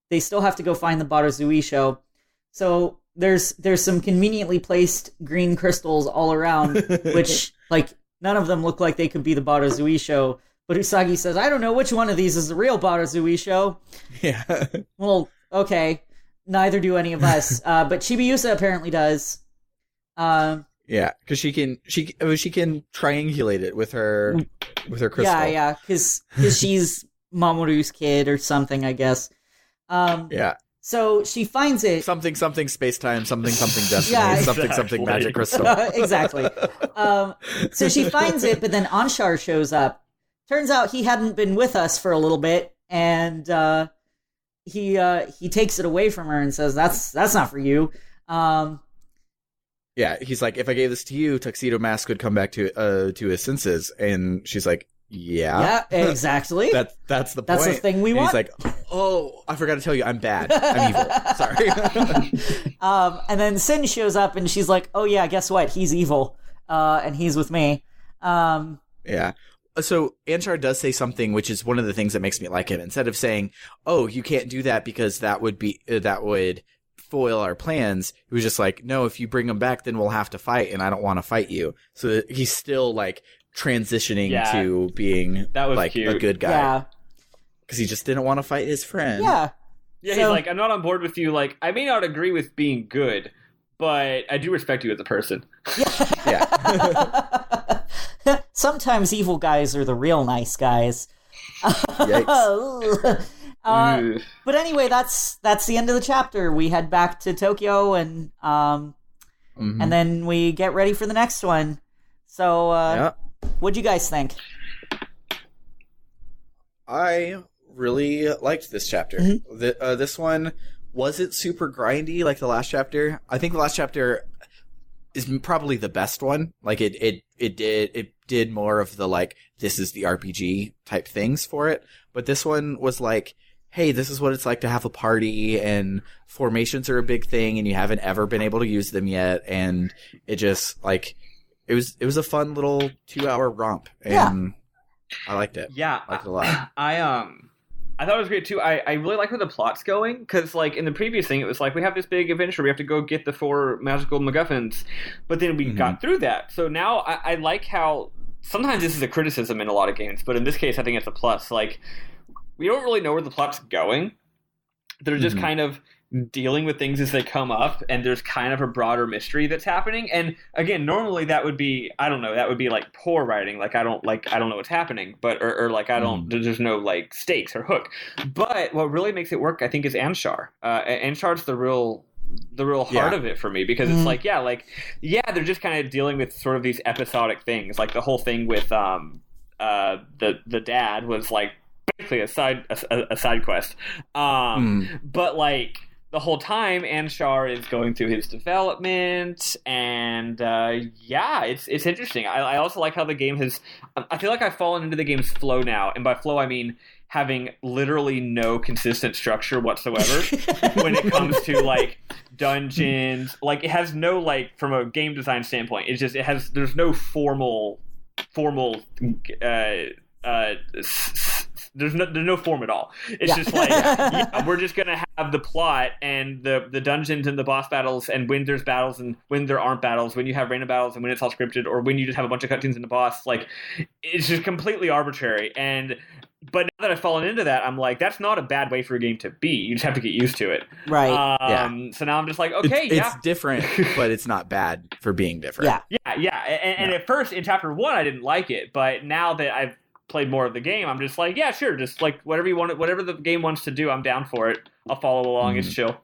[SPEAKER 2] they still have to go find the Barazuishiou. So there's some conveniently placed green crystals all around, which like none of them look like they could be the Barazuishiou. But Usagi says, I don't know which one of these is the real Barazuishiou.
[SPEAKER 1] Yeah.
[SPEAKER 2] Well, okay. Neither do any of us. But Chibiusa apparently does.
[SPEAKER 1] Yeah, because she can triangulate it with her crystal.
[SPEAKER 2] Yeah, because she's Mamoru's kid or something, I guess.
[SPEAKER 1] Yeah.
[SPEAKER 2] So she finds it.
[SPEAKER 1] Something space-time, something destiny,
[SPEAKER 2] Yeah,
[SPEAKER 1] something magic crystal.
[SPEAKER 2] Exactly. So she finds it, but then Anshar shows up. turns out he hadn't been with us for a little bit, and he takes it away from her and says, "That's not for you."
[SPEAKER 1] Yeah, he's like, if I gave this to you, Tuxedo Mask would come back to his senses, and she's like, yeah,
[SPEAKER 2] exactly.
[SPEAKER 1] That's the point.
[SPEAKER 2] That's the thing we want.
[SPEAKER 1] He's like, oh, I forgot to tell you, I'm bad. I'm evil. Sorry.
[SPEAKER 2] And then Sin shows up, and she's like, oh yeah, guess what? He's evil, and he's with me.
[SPEAKER 1] Yeah. So Anshar does say something, which is one of the things that makes me like him. Instead of saying, oh, you can't do that because that would foil our plans, he was just like, no, if you bring him back, then we'll have to fight, and I don't want to fight you. So he's still like transitioning to being like cute. A good guy.
[SPEAKER 2] Yeah.
[SPEAKER 1] Because he just didn't want to fight his friend.
[SPEAKER 2] Yeah.
[SPEAKER 3] Yeah, he's like, I'm not on board with you. Like, I may not agree with being good, but I do respect you as a person.
[SPEAKER 1] Yeah.
[SPEAKER 2] Sometimes evil guys are the real nice guys.
[SPEAKER 1] Yikes.
[SPEAKER 2] But anyway, that's the end of the chapter. We head back to Tokyo, and and then we get ready for the next one. So, what'd you guys think?
[SPEAKER 1] I really liked this chapter. This one wasn't super grindy like the last chapter. I think the last chapter is probably the best one. Like it did more of the like, this is the RPG type things for it. But this one was like, hey, this is what it's like to have a party, and formations are a big thing, and you haven't ever been able to use them yet, and it just like it was a fun little 2-hour romp, and I liked it.
[SPEAKER 3] Yeah,
[SPEAKER 1] I liked it a lot.
[SPEAKER 3] I thought it was great too. I really like where the plot's going, because like in the previous thing, it was like, we have this big adventure, we have to go get the 4 magical MacGuffins, but then we got through that. So now I like how sometimes this is a criticism in a lot of games, but in this case, I think it's a plus. Like, we don't really know where the plot's going. They're just kind of dealing with things as they come up, and there's kind of a broader mystery that's happening. And again, normally that would be, I don't know, that would be like poor writing. Like I don't know what's happening, but or like I don't. There's no like stakes or hook. But what really makes it work, I think, is Anshar. Anshar's the real heart of it for me, because it's like they're just kind of dealing with sort of these episodic things. Like the whole thing with the dad was like basically a side quest. But like the whole time, Anshar is going through his development, and it's interesting. I also like how the game has. I feel like I've fallen into the game's flow now, and by flow I mean having literally no consistent structure whatsoever when it comes to like dungeons. Like it has no, like, from a game design standpoint, there's no formal there's no form at all. It's just like, we're just gonna have the plot and the dungeons and the boss battles, and when there's battles and when there aren't battles, when you have random battles and when it's all scripted, or when you just have a bunch of cutscenes in the boss. Like, it's just completely arbitrary. But now that I've fallen into that, I'm like, that's not a bad way for a game to be. You just have to get used to it.
[SPEAKER 2] Right.
[SPEAKER 3] So now I'm just like, okay,
[SPEAKER 1] it's different, but it's not bad for being different.
[SPEAKER 3] Yeah. And at first, in chapter 1, I didn't like it, but now that I've played more of the game, I'm just like, yeah, sure, just like whatever you want, whatever the game wants to do, I'm down for it. I'll follow along. It's chill.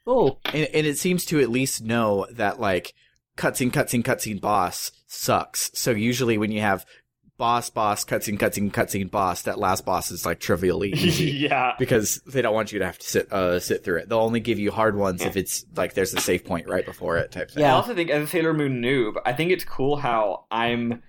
[SPEAKER 2] Cool.
[SPEAKER 1] And it seems to at least know that like cutscene boss sucks. So usually when you have boss cutscene boss, that last boss is like trivially easy. Because they don't want you to have to sit through it. They'll only give you hard ones if it's like there's a save point right before it type thing.
[SPEAKER 3] I also think, as a Sailor Moon noob, I think it's cool how I'm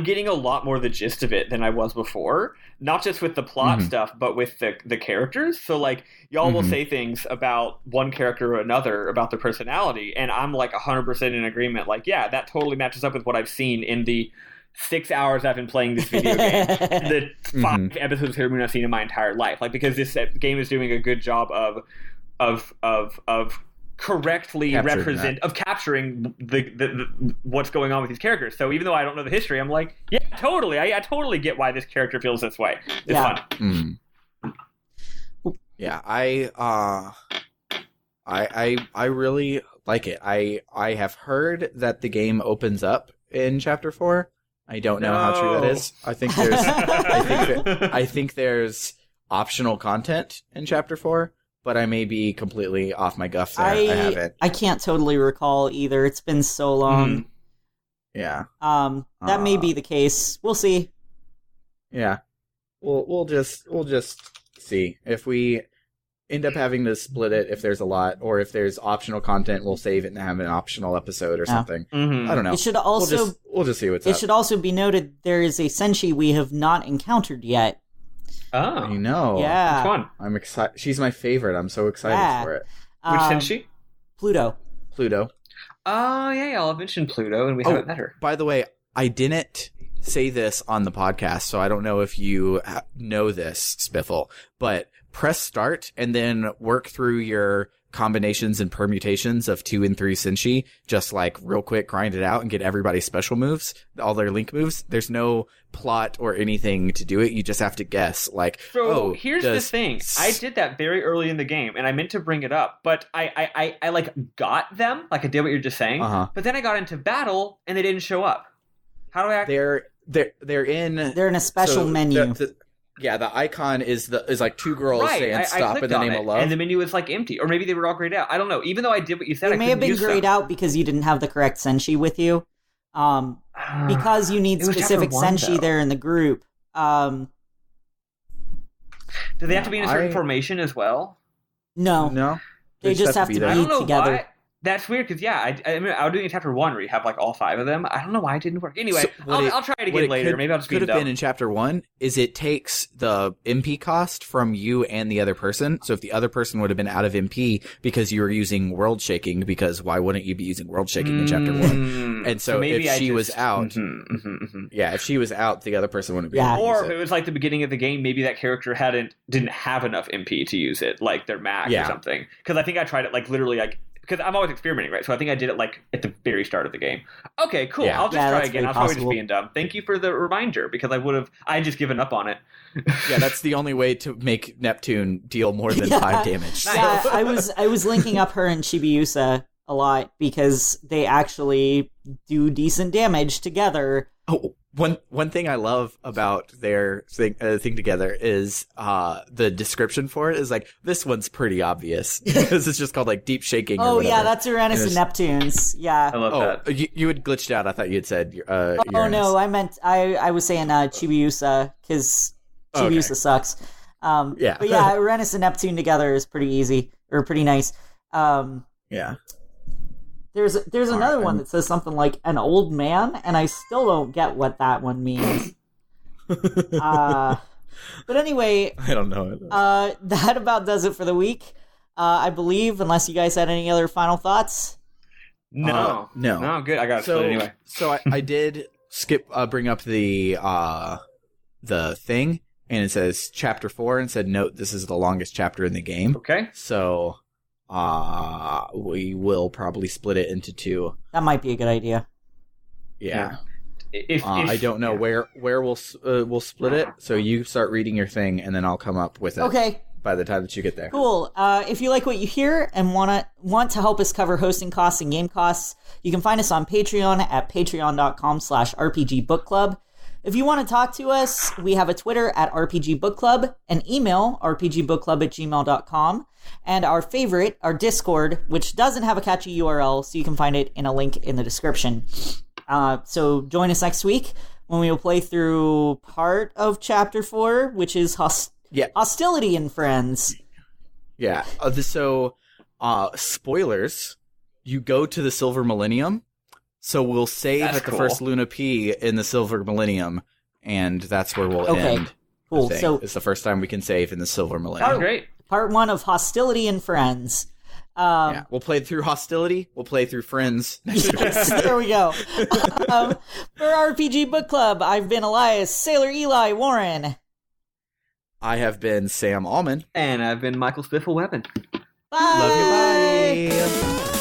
[SPEAKER 3] getting a lot more the gist of it than I was before. Not just with the plot stuff, but with the characters. So, like, y'all will say things about one character or another, about their personality, and I'm, like, 100% in agreement. Like, yeah, that totally matches up with what I've seen in the 6 hours I've been playing this video game. The 5 episodes of Sailor Moon I've seen in my entire life. Like, because this game is doing a good job of correctly capturing the what's going on with these characters. So even though I don't know the history, I'm like, yeah, totally. I totally get why this character feels this way. It's fun.
[SPEAKER 1] Yeah, I really like it. I have heard that the game opens up in chapter 4. I don't know how true that is. I think there's optional content in chapter 4. But I may be completely off my guff there. I haven't.
[SPEAKER 2] I can't totally recall either. It's been so long.
[SPEAKER 1] Yeah.
[SPEAKER 2] That may be the case. We'll see.
[SPEAKER 1] Yeah. We'll just see if we end up having to split it if there's a lot, or if there's optional content, we'll save it and have an optional episode or something. I don't know.
[SPEAKER 2] It should also
[SPEAKER 1] we'll just see what's up.
[SPEAKER 2] It should also be noted there is a Senshi we have not encountered yet.
[SPEAKER 3] Oh,
[SPEAKER 1] I know.
[SPEAKER 2] Yeah,
[SPEAKER 3] which one?
[SPEAKER 1] I'm excited. She's my favorite. I'm so excited for it.
[SPEAKER 3] Which Senshi?
[SPEAKER 2] Pluto.
[SPEAKER 3] Oh yeah, y'all have mentioned Pluto, and we haven't met her.
[SPEAKER 1] By the way, I didn't say this on the podcast, so I don't know if you know this, Spiffle, but press start and then work through your combinations and permutations of 2 and 3 Senshi, just like real quick, grind it out and get everybody's special moves, all their link moves. There's no plot or anything to do it. You just have to guess. Like,
[SPEAKER 3] so here's the thing. I did that very early in the game, and I meant to bring it up, but I like got them, like I did what you're just saying, but then I got into battle and they didn't show up. How do I act?
[SPEAKER 1] They're in
[SPEAKER 2] a special menu.
[SPEAKER 1] The icon is like 2 girls saying stop in the name of love.
[SPEAKER 3] And the menu is like empty. Or maybe they were all grayed out. I don't know. Even though I did what you said,
[SPEAKER 2] they may have been grayed out because you didn't have the correct Senshi with you. Because you need specific Senshi there in the group.
[SPEAKER 3] Do they have to be in a certain formation as well?
[SPEAKER 2] No. They just have to be together.
[SPEAKER 3] Why. That's weird because I was doing in chapter 1 where you have like all 5 of them. I don't know why it didn't work. Anyway, so I'll try it again later. Maybe I'll just
[SPEAKER 1] could have been in chapter 1 is it takes the MP cost from you and the other person. So if the other person would have been out of MP because you were using world shaking, because why wouldn't you be using world shaking in chapter 1? And so if she was out, if she was out, the other person wouldn't be.
[SPEAKER 2] Yeah.
[SPEAKER 3] Or if it was like the beginning of the game, maybe that character didn't have enough MP to use it, like their max or something. Because I think I tried it like literally like. Because I'm always experimenting, right? So I think I did it like at the very start of the game. Okay, cool. I'll just try again. I was probably just being dumb. Thank you for the reminder, because I had just given up on it.
[SPEAKER 1] Yeah, that's the only way to make Neptune deal more than 5 damage.
[SPEAKER 2] Yeah, I was linking up her and Chibiusa a lot because they actually do decent damage together.
[SPEAKER 1] Oh, one thing I love about their thing together is the description for it is like, this one's pretty obvious because it's just called like deep shaking.
[SPEAKER 2] Oh yeah, that's Uranus and Neptune's. Yeah.
[SPEAKER 3] I love that.
[SPEAKER 1] You had glitched out. I thought you had said.
[SPEAKER 2] Oh
[SPEAKER 1] Uranus.
[SPEAKER 2] No, I meant I was saying Chibiusa because Chibiusa sucks. But yeah, Uranus and Neptune together is pretty easy or pretty nice.
[SPEAKER 1] Yeah.
[SPEAKER 2] There's another one that says something like an old man, and I still don't get what that one means. But anyway,
[SPEAKER 1] I don't know.
[SPEAKER 2] That about does it for the week, I believe. Unless you guys had any other final thoughts.
[SPEAKER 3] No, good. I got it anyway.
[SPEAKER 1] So I did bring up the thing, and it says chapter 4, and said note this is the longest chapter in the game.
[SPEAKER 3] Okay,
[SPEAKER 1] so. We will probably split it into 2.
[SPEAKER 2] That might be a good idea.
[SPEAKER 1] Yeah.
[SPEAKER 3] If
[SPEAKER 1] I don't know where we'll split it. So you start reading your thing, and then I'll come up with it.
[SPEAKER 2] Okay.
[SPEAKER 1] By the time that you get there.
[SPEAKER 2] Cool. If you like what you hear and want to help us cover hosting costs and game costs, you can find us on Patreon at patreon.com/rpgbookclub. If you want to talk to us, we have a Twitter at RPG Book Club, an email, rpgbookclub@gmail.com, and our favorite, our Discord, which doesn't have a catchy URL, so you can find it in a link in the description. So join us next week when we will play through part of Chapter 4, which is Hostility and Friends.
[SPEAKER 1] Yeah. Spoilers, you go to the Silver Millenium. So we'll save at the first Luna P in the Silver Millennium, and that's where we'll end.
[SPEAKER 2] Cool. So
[SPEAKER 1] it's the first time we can save in the Silver Millennium.
[SPEAKER 3] Great.
[SPEAKER 2] Part 1 of Hostility and Friends.
[SPEAKER 1] We'll play through Hostility. We'll play through Friends.
[SPEAKER 2] Yes, there we go. For RPG Book Club, I've been Elias, Sailor Eli, Warren.
[SPEAKER 1] I have been Sam Allman.
[SPEAKER 3] And I've been Michael Spiffle Weapon.
[SPEAKER 2] Bye.
[SPEAKER 1] Love you. Bye.